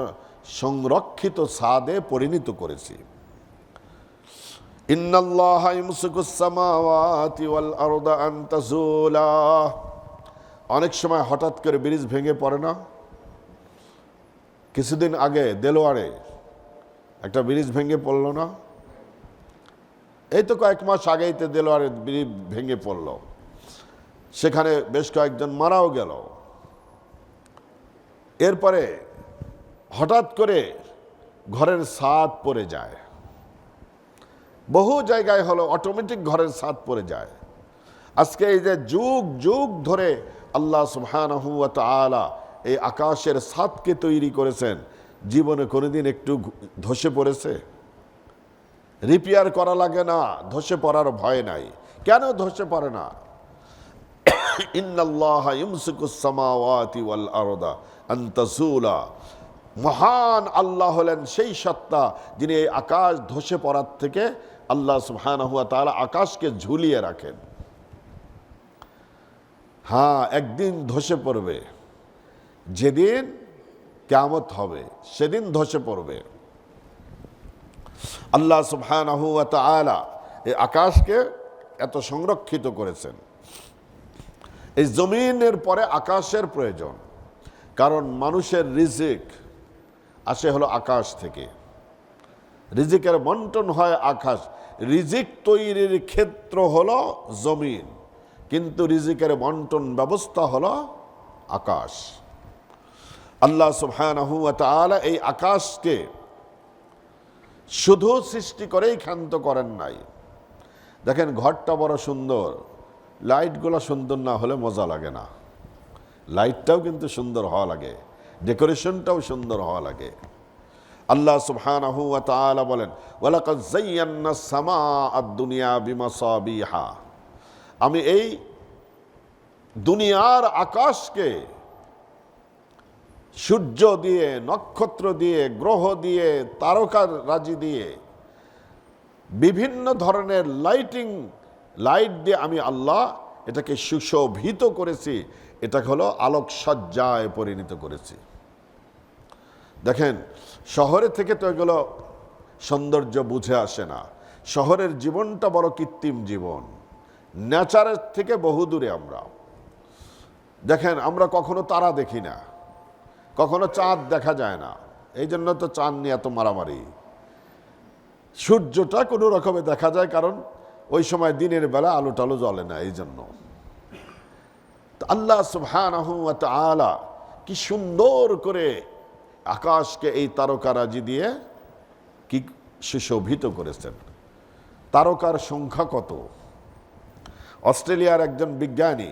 সংরক্ষিত ছাদে পরিণত করেছি। ইন্নাল্লাহা ইমসিকুস সামাওয়াতি ওয়াল আরদা আন তাজুলা, অনেক সময় হঠাৎ করে ব্রিজ ভেঙে পড়ে না? কিছুদিন আগে দেলোয়ারে একটা ব্রিজ ভেঙে পড়ল না? এই তো কয়েক মাস আগেই তো দেলোয়ারে ব্রিজ ভেঙে পড়ল, সেখানে বেশ কয়েকজন মারাও গেল। এরপরে হঠাৎ করে ঘরের ছাদ পড়ে যায়, বহু জায়গায় হলো অটোমেটিক ঘরের ছাদ পড়ে যায়। আজকে এই যে যুগ যুগ ধরে আল্লাহ সুবহানাহু ওয়া তাআলা এই আকাশের ছাদকে তৈরি করেছেন, জীবনে কোনোদিন একটু ধসে পড়েছে? রিপেয়ার করা লাগে না, ধসে পড়ার ভয় নাই। কেন ধসে পড়ে না? ইন্নাল্লাহা ইমসিকুস সামাওয়াতি ওয়াল আরদা আন তাজুলা, মহান আল্লাহ হলেন সেই সত্তা যিনি এই আকাশ ধসে পড়ার থেকে আল্লাহ সুবহানাহু ওয়া তাআলা আকাশকে ঝুলিয়ে রাখেন। হ্যাঁ, একদিন ধসে পড়বে, যেদিন কিয়ামত হবে সেদিন ধসে পড়বে। আল্লাহ সুবহানাহু ওয়া তাআলা এই আকাশকে এত সংরক্ষিত করেছেন। এই জমিনের পরে আকাশের প্রয়োজন, কারণ মানুষের রিজিক আসে হলো আকাশ থেকে, রিজিকের বন্টন হয় আকাশ। রিজিক তৈরির ক্ষেত্র হলো জমিন, কিন্তু রিজিকের বন্টন ব্যবস্থা হলো আকাশ। আল্লাহ সুবহানাহু ওয়া তাআলা এই আকাশকে শুধু সৃষ্টি করেই ক্ষান্ত করেন নাই। দেখেন, ঘরটা বড় সুন্দর, লাইটগুলো সুন্দর না হলে মজা লাগে না। লাইটটাও কিন্তু সুন্দর হওয়া লাগে, ডেকোরেশনটাও সুন্দর হওয়া লাগে। আল্লাহ সুবহানাহু ওয়া তাআলা বলেন, ওয়ালাকাদ যায়্যানাস সামাআদ দুনিয়া বিমাসাবিহা, আমি এই দুনিয়ার আকাশকে সূর্য দিয়ে, নক্ষত্র দিয়ে, গ্রহ দিয়ে, তারকার রাজি দিয়ে, বিভিন্ন ধরনের লাইট দিয়ে আমি আল্লাহ এটাকে সুশোভিত করেছি, এটা হলো আলোকসজ্জায় পরিণত করেছি। দেখেন, শহরে থেকে তো এগুলো সৌন্দর্য বুঝে আসে না। শহরের জীবনটা বড় কৃত্রিম জীবন, নেচারের থেকে বহু দূরে আমরা। দেখেন, আমরা কখনো তারা দেখি না, কখনো চাঁদ দেখা যায় না, এই জন্য তো চাঁদ নিয়ে এত মারামারি। সূর্যটা কোনো রকমে দেখা যায়, কারণ ওই সময় দিনের বেলা আলো টালো জ্বলে না, এই জন্য। আল্লাহ সুবহানাহু ওয়া তাআলা কি সুন্দর করে আকাশকে এই তারকারাজি দিয়ে কি সুশোভিত করেছেন। তারকার সংখ্যা কত! অস্ট্রেলিয়ার একজন বিজ্ঞানী,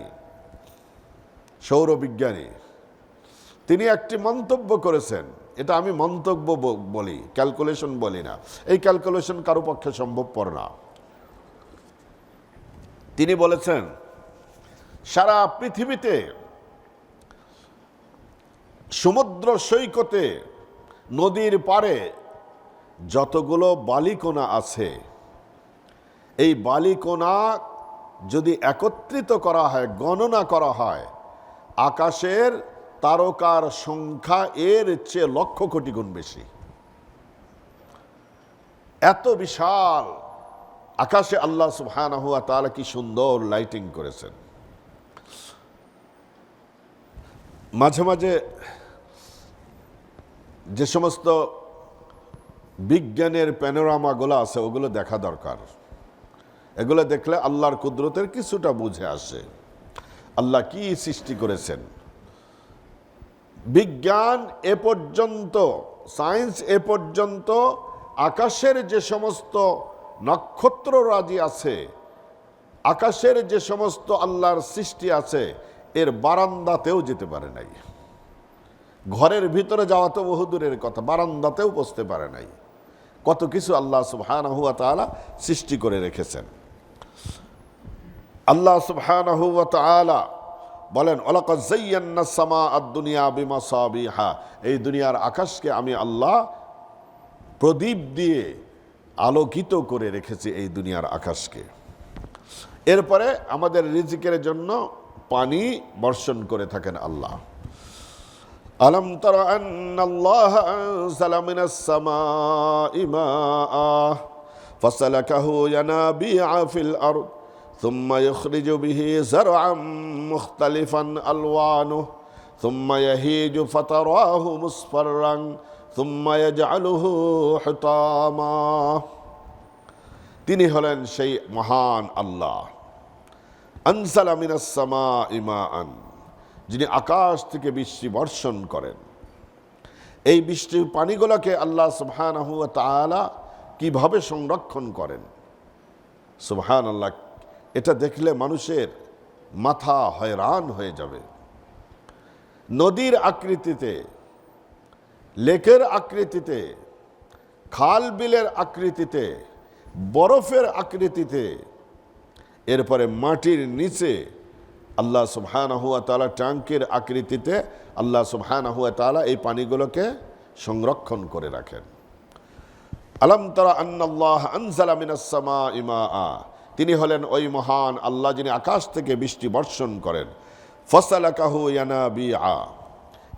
সৌরবিজ্ঞানী, তিনি একটি মন্তব্য করেছেন। এটা আমি মন্তব্য বলি, ক্যালকুলেশন বলি না। এই ক্যালকুলেশন কারো পক্ষে সম্ভবপর না। তিনি বলেছেন, সারা পৃথিবীতে সমুদ্র সৈকতে, নদীর পাড়ে যতগুলো বালিকণা আছে, এই বালিকণা যদি একত্রিত করা হয়, গণনা করা হয়, আকাশের তারকার সংখ্যা এর চেয়ে লক্ষ কোটি গুণ বেশি। এত বিশাল আকাশে আল্লাহ সুবহানাহু ওয়া তাআলা কি সুন্দর লাইটিং করেছেন। মাঝে মাঝে যে সমস্ত বিজ্ঞানের প্যানোরামাগুলো আছে ওগুলো দেখা দরকার। এগুলো দেখলে আল্লাহর কুদরতের কিছুটা বুঝে আসে, আল্লাহ কি সৃষ্টি করেছেন। বিজ্ঞান এ পর্যন্ত, সায়েন্স এ পর্যন্ত আকাশের যে সমস্ত নক্ষত্র রাজি আছে, আকাশের যে সমস্ত আল্লাহর সৃষ্টি আছে, এর বারান্দাতেও যেতে পারে নাই। ঘরের ভিতরে যাওয়া তো বহু দূরের কথা, বারান্দাতেও বসতে পারে নাই। কত কিছু আল্লাহ সুবহানাহু ওয়া তাআলা সৃষ্টি করে রেখেছেন। আল্লাহ সুবহানাহু ওয়া তাআলা বলেন ওয়ালাকাদ যায়্যানাস সামাআদ দুনিয়া বিমাসাবিহা, এই দুনিয়ার আকাশকে আমি আল্লাহ প্রদীপ দিয়ে আলোকিত করে রেখেছি, এই দুনিয়ার আকাশকে। এরপরে আমাদের রিজিকের জন্য পানি বর্ষণ করে থাকেন আল্লাহ। আলম তারা আন্নাল্লাহা আনজালা মিনাস সামাই মাআ ফাসালাকাহু ইয়ানাবিআ ফিল আরদ ثم يخرج به زرعا مختلفا ألوانه ثم يهيج فتراه مصفرا ثم يجعله حطاما। তিনি হলেন সেই মহান আল্লাহ, আনজালা মিনাস সামাই মাআন, যিনি আকাশ থেকে বৃষ্টি বর্ষণ করেন। এই বৃষ্টির পানিগুলোকে আল্লাহ সুবহানাহু ওয়া তাআলা কিভাবে সংরক্ষণ করেন, সুবহানাল্লাহ, এটা দেখলে মানুষের মাথা হয়রান হয়ে যাবে। নদীর আকৃতিতে, লেকের আকৃতিতে, খাল বিলের আকৃতিতে, বরফের আকৃতিতে, এরপরে মাটির নিচে আল্লাহ সুবহানাহু ওয়া তাআলা ট্যাঙ্কের আকৃতিতে আল্লাহ সুবহানাহু ওয়া তাআলা এই পানিগুলোকে সংরক্ষণ করে রাখেন। আলম তারা আন্নাল্লাহ আনজালা মিনাস সামাই মাআ, তিনি হলেন ওই মহান আল্লাহ যিনি আকাশ থেকে বৃষ্টি বর্ষণ করেন। ফাসালাকাহু ইয়ানাবিআ,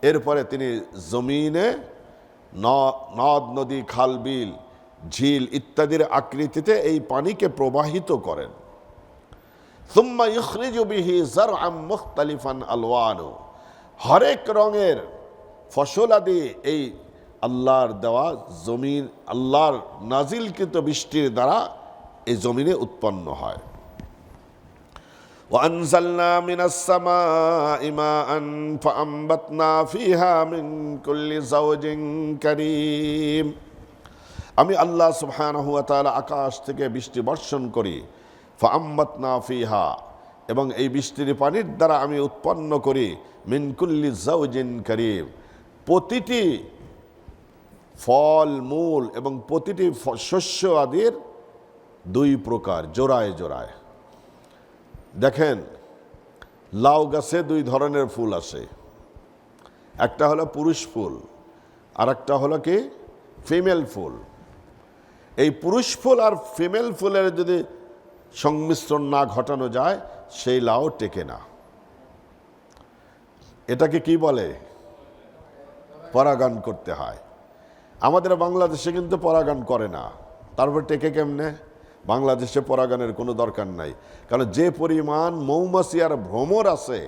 এরপরে তিনি জমিনে নদ নদী খাল বিল ঝিল ইত্যাদির আকৃতিতে এই পানিকে প্রবাহিত করেন। সুম্মা ইখরিজু বিহি যারআম মুখতালিফান আলওয়ানু, হরেক রঙের ফসলাদি এই আল্লাহর দেওয়া জমিন, আল্লাহর নাজিলকৃত বৃষ্টির দ্বারা এই জমিনে উৎপন্ন হয়। وأنزلنا من السماء ماء فأنبتنا فيها من كل زوج كريم, আমি আল্লাহ সুবহানাহু ওয়া তাআলা আকাশ থেকে বৃষ্টি বর্ষণ করি। ফাআম্বাতনা ফিহা, এবং এই বৃষ্টির পানির দ্বারা আমি উৎপন্ন করি মিন কুল্লি যাওজিন কারীম, প্রতিটি ফল মূল এবং প্রতিটি শস্য আদির দুই প্রকার, জোড়ায় জোড়ায়। দেখেন, লাউ গাছে দুই ধরনের ফুল আসে, একটা হলো পুরুষ ফুল আর একটা হলো কি ফিমেল ফুল। এই পুরুষ ফুল আর ফিমেল ফুলের যদি সংমিশ্রণ না ঘটানো যায় সেই লাউ টেকে না। এটাকে কি বলে? পরাগান করতে হয়। আমাদের বাংলাদেশে কিন্তু পরাগান করে না, তারপর টেকে কেমনে? বাংলাদেশে পরাগানের কোনো দরকার নাই, কারণ যে পরিমাণ মৌমাছি আর ভ্রমর আছে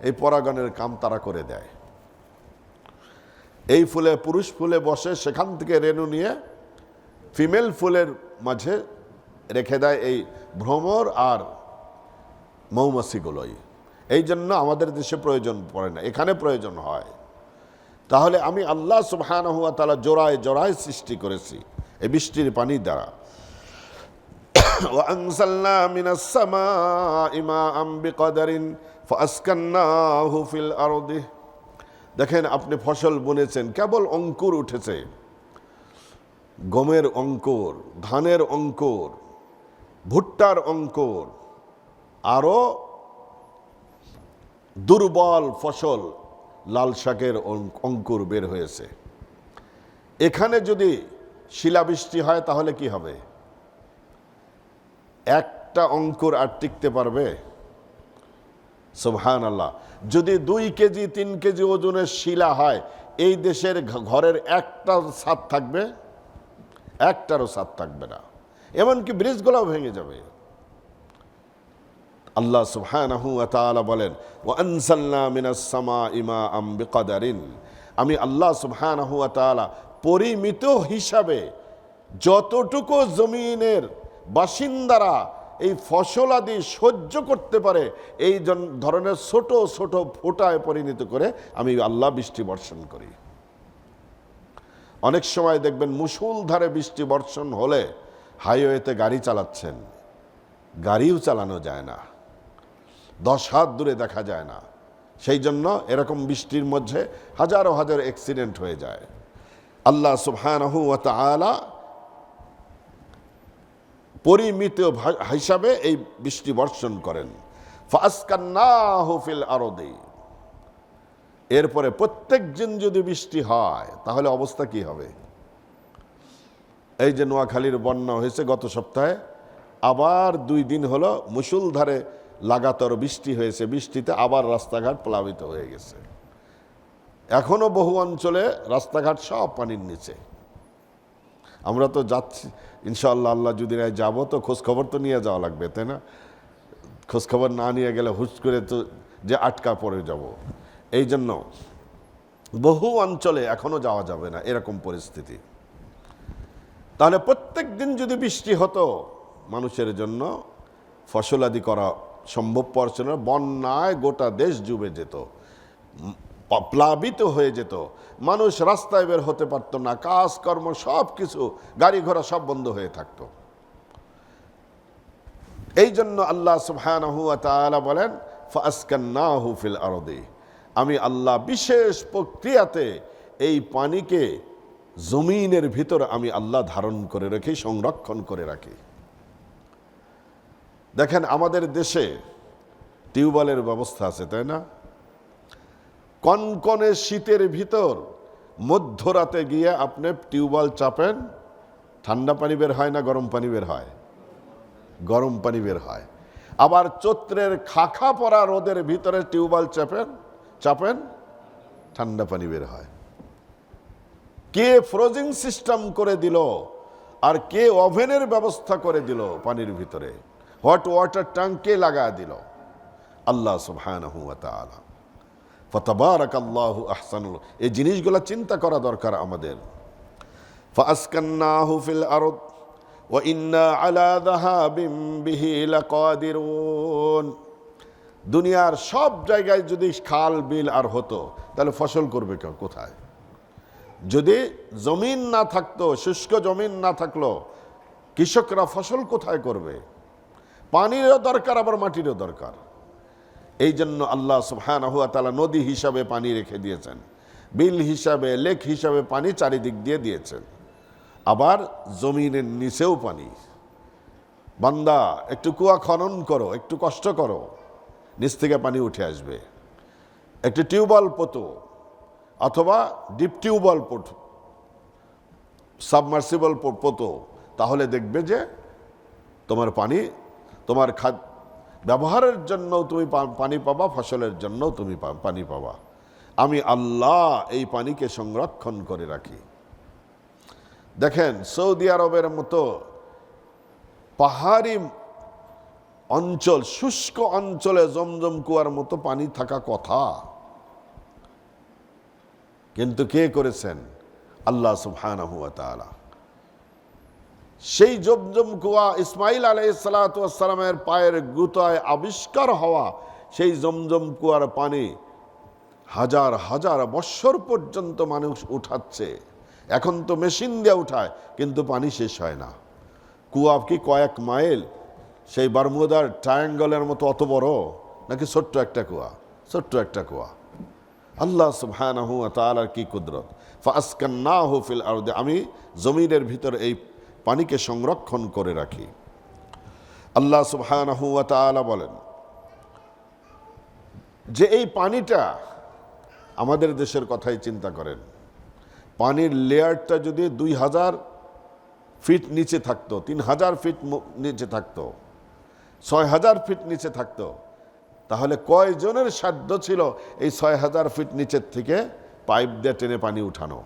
এই পরাগানের কাম তারা করে দেয়। এই ফুলে, পুরুষ ফুলে বসে, সেখান থেকে রেণু নিয়ে ফিমেল ফুলের মাঝে রেখে দেয় এই ভ্রমর আর মৌমাছিগুলোই। এই জন্য আমাদের দেশে প্রয়োজন পড়ে না, এখানে প্রয়োজন হয়। তাহলে আমি আল্লাহ সুবহানাহু ওয়া তাআলা জোড়ায় জোড়ায় সৃষ্টি করেছি এই বৃষ্টির পানি দ্বারা। وأنزلنا من السماء ماء بقدر فأسكناه في الأرض, দেখেন আপনি ফসল বুনেছেন, কেবল অঙ্কুর উঠেছে, গমের অঙ্কুর, ধানের অঙ্কুর, ভুট্টার অঙ্কুর, আরো দুর্বল ফসল লাল শাকের অঙ্কুর বের হয়েছে। এখানে যদি শিলাবৃষ্টি হয় তাহলে কি হবে? একটা অঙ্কুর আর টিকতে পারবে? সুবহানাল্লাহ। যদি 2 কেজি 3 কেজি ওজনের শিলা হয়, এই দেশের ঘরের একটা ছাদ থাকবে? একটারও ছাদ থাকবে না, এমনকি ব্রিজগুলোও ভেঙে যাবে। আল্লাহ সুবহানাহু ওয়া তাআলা বলেন, ওয়া আনজালনা মিনাস সামাই মাআম বিকদারিন, আমি আল্লাহ সুবহানাহু ওয়া তাআলা পরিমিত হিসাবে যতটুকু জমিনের বাসিন্দারা এই ফসলাদি সহ্য করতে পারে এই ধরনের ছোট ছোট ফোঁটায় পরিণত করে আমি আল্লাহ বৃষ্টি বর্ষণ করি। অনেক সময় দেখবেন মুষলধারে বৃষ্টি বর্ষণ হলে হাইওয়েতে গাড়ি চালাচ্ছেন, গাড়িও চালানো যায় না, 10 হাত দূরে দেখা যায় না। সেই জন্য এরকম বৃষ্টির মধ্যে হাজারো হাজার অ্যাক্সিডেন্ট হয়ে যায়। আল্লাহ সুবহানাহু ওয়া তাআলা পরিমিত হিসাবে এই বৃষ্টি বর্ষণ করেন। ফাসকান্নাহু ফিল আরদি। এরপরে প্রত্যেক দিন যদি বৃষ্টি হয় তাহলে অবস্থা কি হবে? এই যে নোয়াখালীর বন্যা হয়েছে গত সপ্তাহে, আবার 2 দিন হলো মুষলধারে লাগাতার বৃষ্টি হয়েছে, বৃষ্টিতে আবার রাস্তাঘাট প্লাবিত হয়ে গেছে। এখনো বহু অঞ্চলে রাস্তাঘাট সব পানির নিচে। আমরা তো যাচ্ছি ইনশাআল্লাহ, আল্লাহ যদি যাবো তো খোঁজখবর তো নিয়ে যাওয়া লাগবে, তাই না? খোঁজখবর না নিয়ে গেলে হুট করে তো যে আটকা পড়ে যাব। এই জন্য বহু অঞ্চলে এখনো যাওয়া যাবে না, এরকম পরিস্থিতি। তাহলে প্রত্যেক দিন যদি বৃষ্টি হতো মানুষের জন্য ফসলাদি করা সম্ভবপর ছিল না। বন্যায় গোটা দেশ ডুবে যেত, প্লাবিত হয়ে যেত, মানুষ রাস্তায় বের হতে পারত না, কাজকর্ম সব কিছু, গাড়ি ঘোড়া সব বন্ধ হয়ে থাকতো। এই জন্য আল্লাহ সুবহানাহু ওয়া তাআলা বলেন ফাসকান্নাহু ফিল আরদি, আমি আল্লাহ বিশেষ প্রক্রিয়াতে এই পানিকে জমিনের ভিতর আমি আল্লাহ ধারণ করে রাখি, সংরক্ষণ করে রাখি। দেখেন আমাদের দেশে টিউবওয়েলের ব্যবস্থা আছে, তাই না? কনকনে শীতের ভিতর মধ্যরাতে গিয়ে আপনি টিউবওয়েল চাপেন, ঠান্ডা পানি বের হয় না গরম পানি বের হয়? গরম পানি বের হয়। আবার চৈত্রের খাখা পড়া রোদের ভিতরে টিউবওয়েল চাপেন, ঠান্ডা পানি বের হয়। কে ফ্রোজিং সিস্টেম করে দিল আর কে ওভেনের ব্যবস্থা করে দিল পানির ভিতরে, হট ওয়াটার ট্যাঙ্ক কে লাগা দিল? আল্লাহ সুবহানাহু ওয়া তাআলা। ফাতাবারাকাল্লাহু আহসানুল, এই জিনিসগুলো চিন্তা করা দরকার আমাদের। ফাসকান্নাহু ফিল আরদ ওয়া ইন্না আলা যাহাবিন বিহি লাকাদিরুন। দুনিয়ার সব জায়গায় যদি খাল বিল আর হতো তাহলে ফসল করবে কেউ কোথায়? যদি জমিন না থাকতো, শুষ্ক জমিন না থাকলো, কৃষকরা ফসল কোথায় করবে? পানিরও দরকার, আবার মাটিরও দরকার। এই জন্য আল্লাহ সুবহানাহু ওয়া তাআলা নদী হিসাবে পানি রেখে দিয়েছেন, বিল হিসাবে, লেক হিসাবে পানি চারিদিক দিয়ে দিয়েছেন। আবার জমিনের নিচেও পানি। বান্দা একটু কুয়া খনন করো, একটু কষ্ট করো, নিচ থেকে পানি উঠে আসবে। একটি টিউবওয়েল পোতো অথবা ডিপ টিউবওয়েল সাবমার্সিবল পোতো, তাহলে দেখবে যে তোমার পানি, তোমার ব্যবহারের জন্য তুমি পানি পাবা, ফসলের জন্য তুমি পানি পাবা। আমি আল্লাহ এই পানিকে সংরক্ষণ করে রাখি। দেখেন সৌদি আরবের মতো পাহাড়ি অঞ্চল, শুষ্ক অঞ্চলে জমজম কুয়ার মতো পানি থাকা কথা, কিন্তু কে করেছেন? আল্লাহ সুবহানাহু ওয়া তাআলা। সেই জমজম কুয়া ইসমাইল আলাইহিস সালাতু ওয়াস সালামের পায়ের গুতায় আবিষ্কার হওয়া সেই জমজম কুয়ার পানি হাজার হাজার বৎসর পর্যন্ত মানুষ উঠাচ্ছে। এখন তো মেশিন দিয়ে উঠায়, কিন্তু পানি শেষ হয় না। কুয়া কি কয়েক মাইল, সেই বারমুদার ট্রায়াঙ্গলের মতো অত বড়, নাকি ছোট্ট একটা কুয়া? ছোট্ট একটা কুয়া। আল্লাহ সুবহানাহু ওয়া তাআলার কি কুদরত। ফাসকান্নাহু ফিল আরদি, আমি জমিনের ভিতর এই পানিকে সংরক্ষণ করে রাখি। আল্লাহ সুবহানাহু ওয়া তাআলা বলেন যে এই পানিটা, আমাদের দেশের কথাই চিন্তা করেন, পানির লেয়ারটা যদি 2000 ফিট নিচে থাকতো, 3000 ফিট নিচে থাকতো, 6000 ফিট নিচে থাকতো, তাহলে কয়জনের সাধ্য ছিল এই 6000 ফিট নিচের থেকে পাইপ দিয়ে টেনে পানি উঠানো?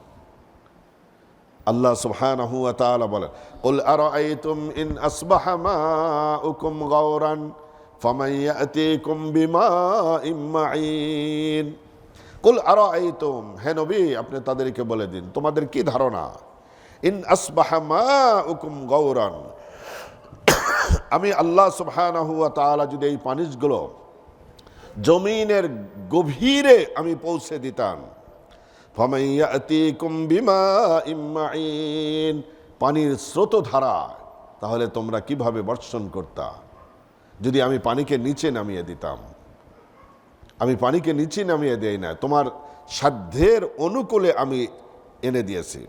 আল্লাহ সুবহানাহু ওয়া তাআলা বলেন কুল আরাআইতুম ইন আসবাহা মাউকুম গাওরান ফামান ইয়াতিকুম বিমাইম মাঈন। কুল আরাআইতুম, হে নবী আপনি তাদেরকে বলে দিন, তোমাদের কি ধারণা? ইন আসবাহা মাউকুম গাওরান, আমি আল্লাহ সুবহানাহু ওয়া তাআলা যদি এই পানিগুলো জমিনের গভীরে আমি পৌঁছে দিতাম, ফামান ইয়াতিকুম বিমাইম মাঈন, পানির স্রোতধারা, তাহলে তোমরা কিভাবে বর্ষণ করতা? যদি আমি পানিকে নিচে নামিয়ে দিতাম। আমি পানিকে নিচে নামিয়ে দেই না, তোমার সাধ্যের অনুকূলে আমি এনে দিয়েছি।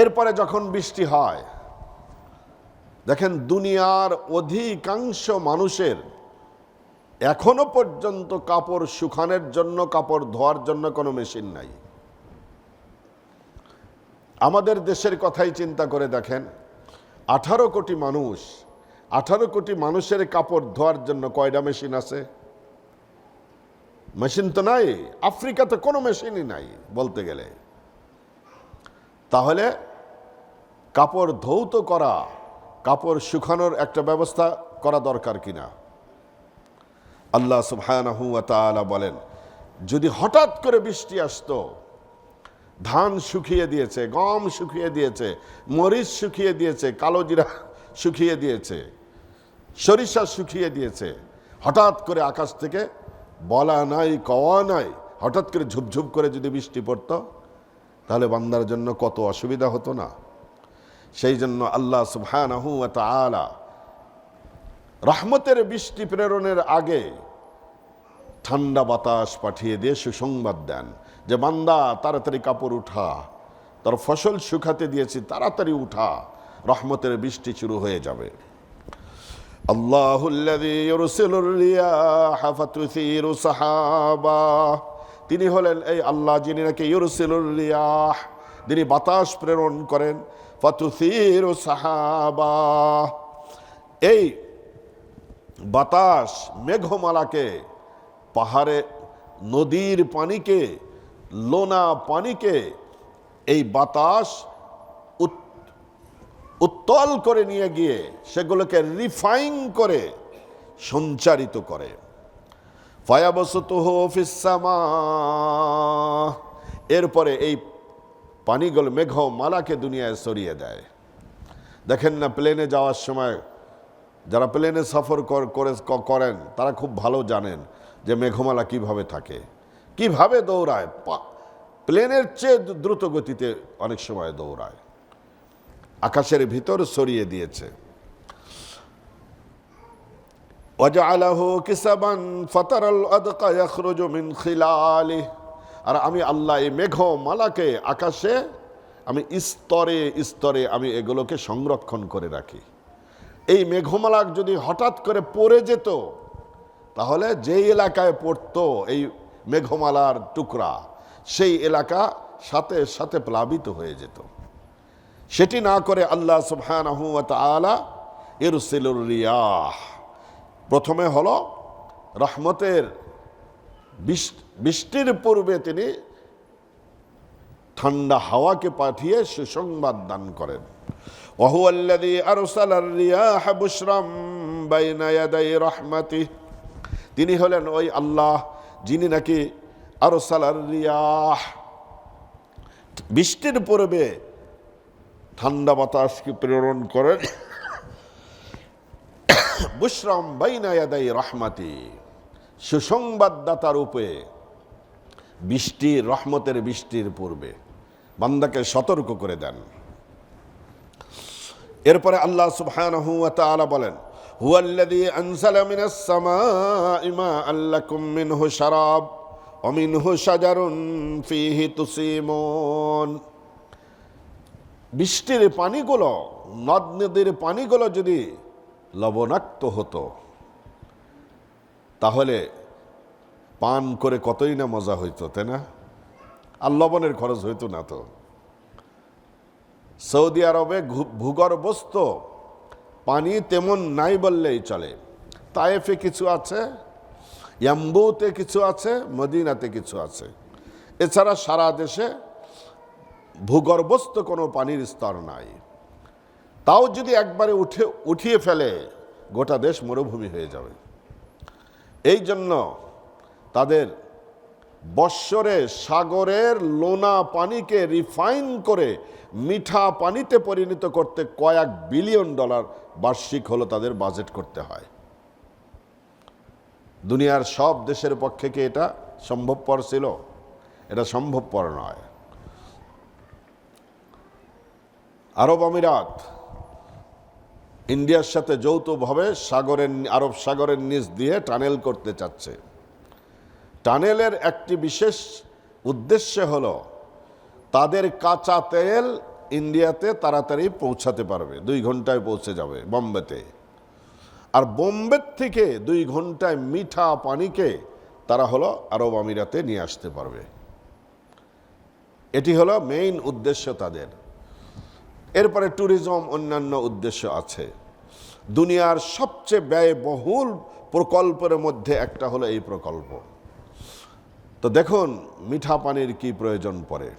এরপরে যখন বৃষ্টি হয়, দেখেন দুনিয়ার অধিকাংশ মানুষের এখনো পর্যন্ত কাপড় শুকানোর জন্য, কাপড় ধোয়ার জন্য কোনো মেশিন নাই। আমাদের দেশের কথাই চিন্তা করে দেখেন, 18 কোটি মানুষ, 18 কোটি মানুষের কাপড় ধোয়ার জন্য কয়টা মেশিন আছে? মেশিন তো নাই। আফ্রিকাতে কোনো মেশিনই নাই বলতে গেলে। তাহলে কাপড় ধৌত করা, কাপড় শুকানোর একটা ব্যবস্থা করা দরকার কিনা? আল্লাহ সুবহানাহু ওয়া তাআলা বলেন, যদি হঠাৎ করে বৃষ্টি আসতো, ধান শুকিয়ে দিয়েছে, গম শুকিয়ে দিয়েছে, মরিচ শুকিয়ে দিয়েছে, কালো জিরা শুকিয়ে দিয়েছে, সরিষা শুকিয়ে দিয়েছে, হঠাৎ করে আকাশ থেকে বলা নাই কওয়া নাই হঠাৎ করে ঝুপঝুপ করে যদি বৃষ্টি পড়তো, তাহলে বান্দার জন্য কত অসুবিধা হতো না? সেই জন্য আল্লাহ সুবহানাহু ওয়া তাআলা রহমতের বৃষ্টি প্রেরণের আগে ঠান্ডা বাতাস পাঠিয়ে দিয়ে সুসংবাদ দেন যে বান্দা তাড়াতাড়ি কাপড় উঠা, তার ফসল শুকাতে দিয়েছি, তাড়াতাড়ি উঠা, রহমতের বৃষ্টি শুরু হয়ে যাবে। আল্লাহুল্লাযী ইউরসিলুর রিয়াহা ফাতুসিরু সাহাবা, তিনি হলেন এই আল্লাহ যিনি নাকি ইউরসিলুর রিয়াহ, যিনি বাতাস প্রেরণ করেন, ফাতুসিরু সাহাবা, এই বাতাস মেঘমালাকে, পাহাড়ে নদীর পানিকে, লোনা পানিকে এই বাতাস উত্তল করে নিয়ে গিয়ে সেগুলোকে রিফাইন করে সঞ্চারিত করে। ফায়াবসুতুহু ফিস সামা, এরপরে এই পানিগুলো মেঘমালাকে দুনিয়ায় ছড়িয়ে দেয়। দেখেন না, প্লেনে যাওয়ার সময় যারা প্লেনে সফর করেন তারা খুব ভালো জানেন যে মেঘমালা কিভাবে থাকে, কিভাবে দৌড়ায়, প্লেনের চেয়ে দ্রুত গতিতে অনেক সময় দৌড়ায়, আকাশের ভিতর ছড়িয়ে দিয়েছে। ওয়াজআলাহু কিসাবান ফাতারাল আদকা ইয়াখরুজু মিন খিলালিহি, আর আমি আল্লাহ এই মেঘমালাকে আকাশে আমি স্তরে স্তরে আমি এগুলোকে সংরক্ষণ করে রাখি। এই মেঘমালা যদি হঠাৎ করে পড়ে যেত, তাহলে যেই এলাকায় পড়তো এই মেঘমালার টুকরা, সেই এলাকা সাথে সাথে প্লাবিত হয়ে যেত। সেটি না করে আল্লাহ সুবহানাহু ওয়া তাআলা ইরসিলুর রিয়াহ, প্রথমে হলো রহমতের বৃষ্টির পূর্বে তিনি ঠান্ডা হাওয়াকে পাঠিয়ে সুসংবাদ দান করেন। ওয়াহুয়াল্লাযী আরসালার রিয়াহা বুশরাম বাইনা ইয়াদাই রাহমাতিহি, তিনি হলেন ওই আল্লাহ যিনি নাকি আরসালার রিয়াহ, বৃষ্টির পূর্বে ঠান্ডা বাতাসকে প্রেরণ করেন, বুশরাম বাইনা ইয়াদাই রাহমাতি, সুসংবাদদাতা রূপে বৃষ্টির, রহমতের বৃষ্টির পূর্বে বান্দাকে সতর্ক করে দেন। এরপরে আল্লাহ সুবহানাহু ওয়া তাআলা বলেন, হুয়াল্লাযী আনজালা মিনাস সামাই মাআন লাকুম মিনহু শারাব ওয়া মিনহু শাজারুন ফীহি তুসিমুন, বৃষ্টির পানিগুলো, নদ নদীর পানিগুলো যদি লবণাক্ত হতো, তাহলে পান করে কতই না মজা হইতো, তাই না? আর লবণের খরচ হইতো না তো। সৌদি আরবে ভূগর্ভস্থ পানি তেমন নাই বললেই চলে। তায়েফে কিছু আছে, ইয়াম্বুতে কিছু আছে, মদিনাতে কিছু আছে, এছাড়া সারা দেশে ভূগর্ভস্থ কোনো পানির স্তর নাই। তাও যদি একবারে উঠিয়ে ফেলে, গোটা দেশ মরুভূমি হয়ে যাবে। এই জন্য তাদের বৎসরে সাগরের লোনা পানিকে রিফাইন করে মিঠা পানিতে পরিণত করতে কয়েক বিলিয়ন ডলার বার্ষিক হলো তাদের বাজেট করতে হয়। দুনিয়ার সব দেশের পক্ষে কি এটা সম্ভবপর ছিল? এটা সম্ভবপর নয়। আরব আমিরাত ইন্ডিয়ার সাথে যৌথভাবে আরব সাগরের নিচ দিয়ে টানেল করতে চাচ্ছে। টানেলের একটি বিশেষ উদ্দেশ্য হলো তাদের কাঁচা তেল ইন্ডিয়াতে তাড়াতাড়ি পৌঁছাতে পারবে, 2 ঘন্টায় পৌঁছে যাবে বোম্বেতে। আর বোম্বের থেকে 2 ঘন্টায় মিঠা পানিকে তারা হলো আরব আমিরাতে নিয়ে আসতে পারবে। এটি হলো মেইন উদ্দেশ্য তাদের। এরপরে ট্যুরিজম, অন্যান্য উদ্দেশ্য আছে। দুনিয়ার সবচেয়ে ব্যয়বহুল প্রকল্পের মধ্যে একটা হলো এই প্রকল্প। তো দেখুন মিঠা পানির কি প্রয়োজন পড়ে।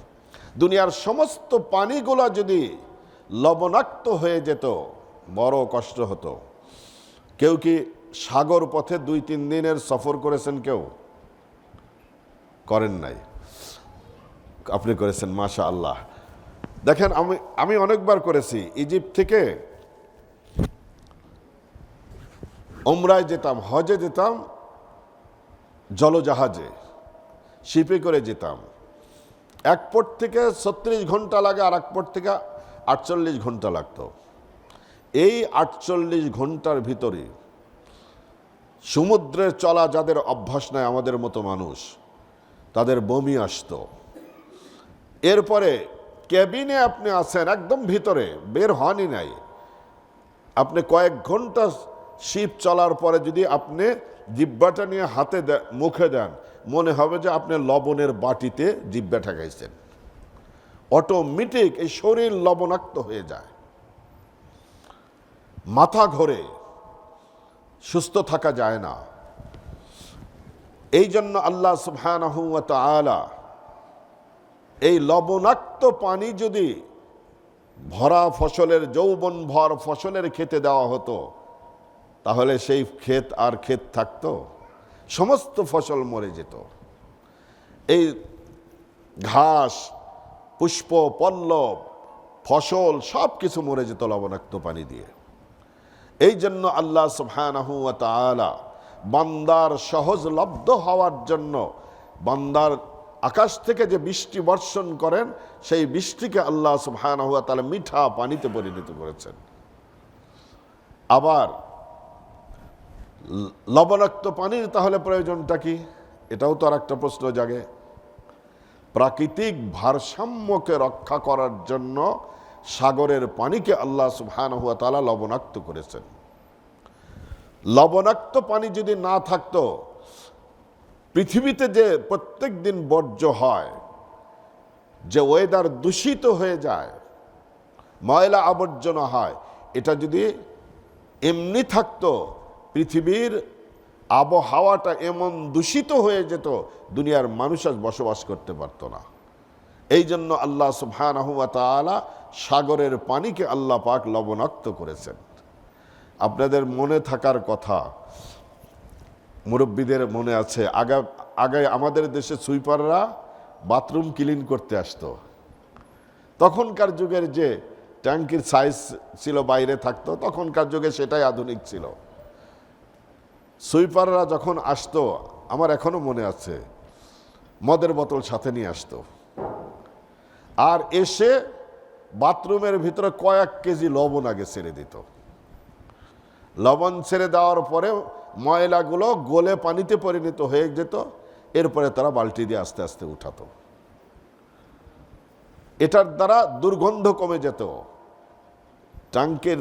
দুনিয়ার সমস্ত পানিগুলো যদি লবণাক্ত হয়ে যেত বড় কষ্ট হতো। কেউ কি সাগর পথে 2-3 দিনের সফর করেছেন? কেউ করেন নাই? আপনি করেছেন, মাশা আল্লাহ। দেখেন আমি অনেকবার করেছি। ইজিপ্ট থেকে উমরায় যেতাম, হজে যেতাম জলজাহাজে, শিপে করে যেতাম। এক পোর্ট থেকে 36 ঘন্টা লাগে, আর এক পোর্ট থেকে 48 ঘন্টা লাগতো। এই 48 ঘন্টার ভিতরে সমুদ্রের চলা যাদের অভ্যাস নাই, আমাদের মতো মানুষ, তাদের বমি আসতো। এরপরে ক্যাবিনে আপনি আছেন একদম ভিতরে, বের হনই নাই। আপনি কয়েক ঘন্টা শিপ চলার পরে যদি আপনি জিহ্বাটা নিয়ে হাতে মুখে দেন, মনে হবে যে আপনি লবণের বাটিতে জিহ্বা ঠেকাইছেন। অটোমেটিক এই শরীর লবণাক্ত হয়ে যায়, মাথা ঘোরে, সুস্থ থাকা যায় না। এই জন্য আল্লাহ সুবহানাহু ওয়া তাআলা এই লবণাক্ত পানি যদি ভরা ফসলের, যৌবন ভর ফসলের খেতে দেওয়া হতো, তাহলে সেই ক্ষেত আর ক্ষেত থাকতো? সমস্ত ফসল মরে যেত। এই ঘাস, পুষ্প, পল্লব, ফসল সব কিছু মরে যেত লবণাক্ত পানি দিয়ে। এই জন্য আল্লাহ সুবহানাহু ওয়া তাআলা বান্দার সহজলব্ধ হওয়ার জন্য বান্দার আকাশ থেকে যে বৃষ্টি বর্ষণ করেন, সেই বৃষ্টিকে আল্লাহ সুবহানাহু ওয়া তাআলা মিঠা পানিতে পরিণত করেছেন। আবার লবণাক্ত পানির তাহলে প্রয়োজনটা কি? এটাও তো আর একটা প্রশ্ন জাগে। প্রাকৃতিক ভারসাম্যকে রক্ষা করার জন্য সাগরের পানিকে আল্লাহ সুবহানাহু ওয়া তাআলা লবণাক্ত করেছেন। লবণাক্ত পানি যদি না থাকতো, পৃথিবীতে যে প্রত্যেক দিন বর্জ্য হয়, যে ওয়েদার দূষিত হয়ে যায়, ময়লা আবর্জনা হয়, এটা যদি এমনি থাকতো, পৃথিবীর আবহাওয়াটা এমন দূষিত হয়ে যেত, দুনিয়ার মানুষ আজ বসবাস করতে পারতো না। এই জন্য আল্লাহ সুবহানাহু ওয়া তাআলা সাগরের পানিকে আল্লাহ পাক লবণাক্ত করেছেন। আপনাদের মনে থাকার কথা, মুরব্বীদের মনে আছে, আগে আমাদের দেশে সুইপাররা বাথরুম ক্লিন করতে আসতো। তখনকার যুগের যে ট্যাঙ্কির সাইজ ছিল বাইরে থাকতো, তখনকার যুগে সেটাই আধুনিক ছিল। সুইপাররা যখন আসতো, আমার এখনো মনে আছে, মদের বোতল সাথে নিয়ে আসতো, আর এসে বাথরুমের ভিতরে কয়েক কেজি লবণ আগে ছেড়ে দিত। লবণ ছেড়ে দেওয়ার পরে ময়লাগুলো গলে পানিতে পরিণত হয়ে যেত। এরপরে তারা বালতি দিয়ে আস্তে আস্তে উঠাতো। এটার দ্বারা দুর্গন্ধ কমে যেত। ট্যাঙ্কের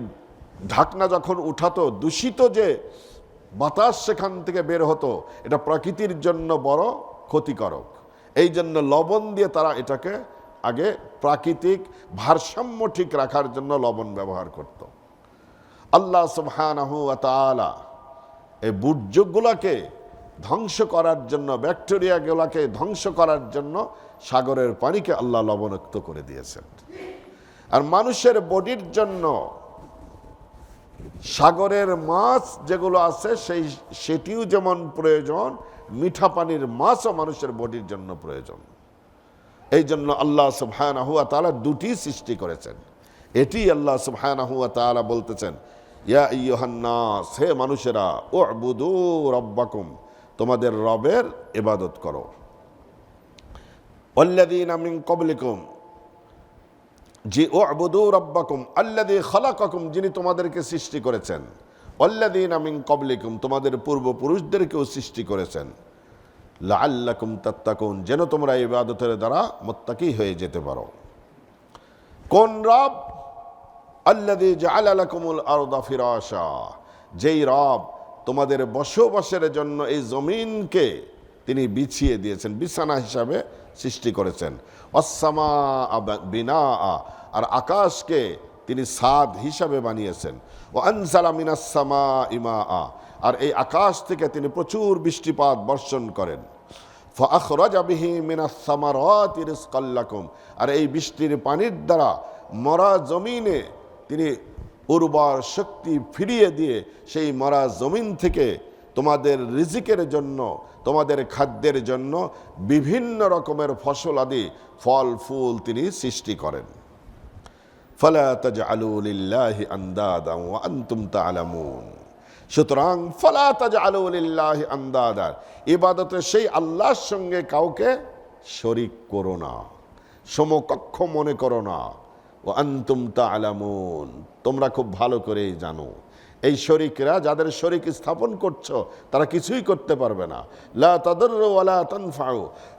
ঢাকনা যখন উঠাতো, দূষিত যে বাতাস সেখান থেকে বের হতো, এটা প্রকৃতির জন্য বড় ক্ষতিকারক। এই জন্য লবণ দিয়ে তারা এটাকে আগে প্রাকৃতিক ভারসাম্য ঠিক রাখার জন্য লবণ ব্যবহার করত। আল্লাহ সুবহানাহু ওয়া তাআলা এই বুর্জগুলোকে ধ্বংস করার জন্য, ব্যাকটেরিয়াগুলোকে ধ্বংস করার জন্য সাগরের পানিকে আল্লাহ লবণাক্ত করে দিয়েছেন। আর মানুষের বডির জন্য সাগরের মাছ যেগুলো আছে সেটিও যেমন প্রয়োজন, মিঠা পানির মাছও মানুষের বডির জন্য প্রয়োজন। এই জন্য আল্লাহ সুবহানাহু ওয়া তাআলা দুটি সৃষ্টি করেছেন। এটি আল্লাহ সুবহানাহু ওয়া তাআলা বলতেছেন, ইয়া আইয়ুহান নাস, হে মানুষেরা, উ'বুদু রাব্বাকুম, তোমাদের রবের ইবাদত করো। ওয়াল্লাযীনা মিন ক্বাবলিকুম, জি উ'বুদু রাব্বাকুম আল্লাযী খালাকাকুম, যিনি তোমাদেরকে সৃষ্টি করেছেন। ওয়াল্লাযীনা মিন ক্বাবলিকুম, তোমাদের পূর্বপুরুষদেরকেও সৃষ্টি করেছেন। লাআল্লাকুম তাত্তাকুন, যেন তোমরা ইবাদতের দ্বারা মুত্তাকি হয়ে যেতে পারো। কোন রব? আল্লাযী জাআলা লাকুমুল আরদা ফিরাশা, যেই রব তোমাদের বসবাসের জন্য এই জমিনকে তিনি বিছিয়ে দিয়েছেন, বিছানা হিসাবে সৃষ্টি করেছেন। অসামা বিনা, আর আকাশকে তিনি সাদ হিসাবে বানিয়েছেন। ও আনজালা মিনাস সামা ইমা, আর এই আকাশ থেকে তিনি প্রচুর বৃষ্টিপাত বর্ষণ করেন। ফাখরাজা বিহি মিনাস সামারাতি রিজকাল লাকুম, আর এই বৃষ্টির পানির দ্বারা মরা জমিনে তিনি উর্বর শক্তি ফিরিয়ে দিয়ে সেই মরা জমিন থেকে তোমাদের রিজিকের জন্য, তোমাদের খাদ্যের জন্য বিভিন্ন রকমের ফসল আদি ফল ফুল তিনি সৃষ্টি করেন। ফালা তাজআলু লিল্লাহি আনদাদা ওয়া আনতুম তা'লামুন, সুতরাং ফালা তাজআলু লিল্লাহি আনদাদা, ইবাদতে সেই আল্লাহর সঙ্গে কাউকে শরীক করো না, সমকক্ষ মনে করো না। ওয়া আনতুম তা'লামুন, তোমরা খুব ভালো করেই জানো এই শরীকরা, যাদের শরীক স্থাপন করছো তারা কিছুই করতে পারবে না। লা তাদুররু ওয়া লা তানফাউ,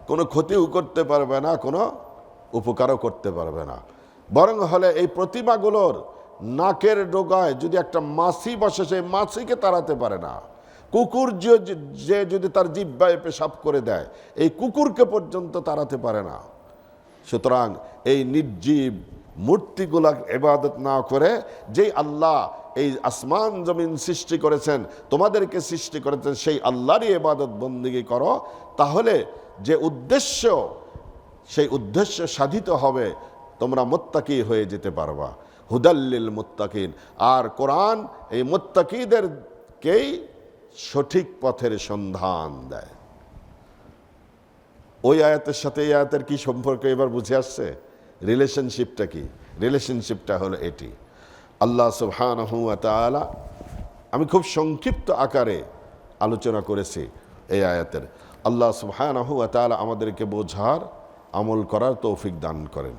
কোনো ক্ষতিও করতে পারবে না, কোনো উপকারও করতে পারবে না। বরং হলে এই প্রতিমাগুলোর নাকের ডোগায় যদি একটা মাছি বসে, সেই মাছিকে তাড়াতে পারে না। কুকুর যে যদি তার জিহ্বায় পেশাব করে দেয়, এই কুকুরকে পর্যন্ত তাড়াতে পারে না। সুতরাং এই নির্জীব মূর্তিগুলার ইবাদত না করে যেই আল্লাহ এই আসমান জমিন সৃষ্টি করেছেন, তোমাদেরকে সৃষ্টি করেছেন, সেই আল্লাহরই ইবাদত বন্দেগী করো, তাহলে যে উদ্দেশ্য, সেই উদ্দেশ্য সাধিত হবে, তোমরা মুত্তাকি হয়ে যেতে পারবা। হুদাল্লিল মুত্তাকিন, আর কোরআন এই মুত্তাকিদেরকেই সঠিক পথের সন্ধান দেয়। ওই আয়াতের সাথে এই আয়াতের কি সম্পর্ক এবার বুঝে আসছে? রিলেশনশিপটা কি? রিলেশনশিপটা হলো এটি। আল্লাহ সুবহানাহু ওয়া তাআলা, আমি খুব সংক্ষিপ্ত আকারে আলোচনা করেছি এই আয়াতের। আল্লাহ সুবহানাহু ওয়া তাআলা আমাদেরকে বোঝার, আমল করার তৌফিক দান করেন।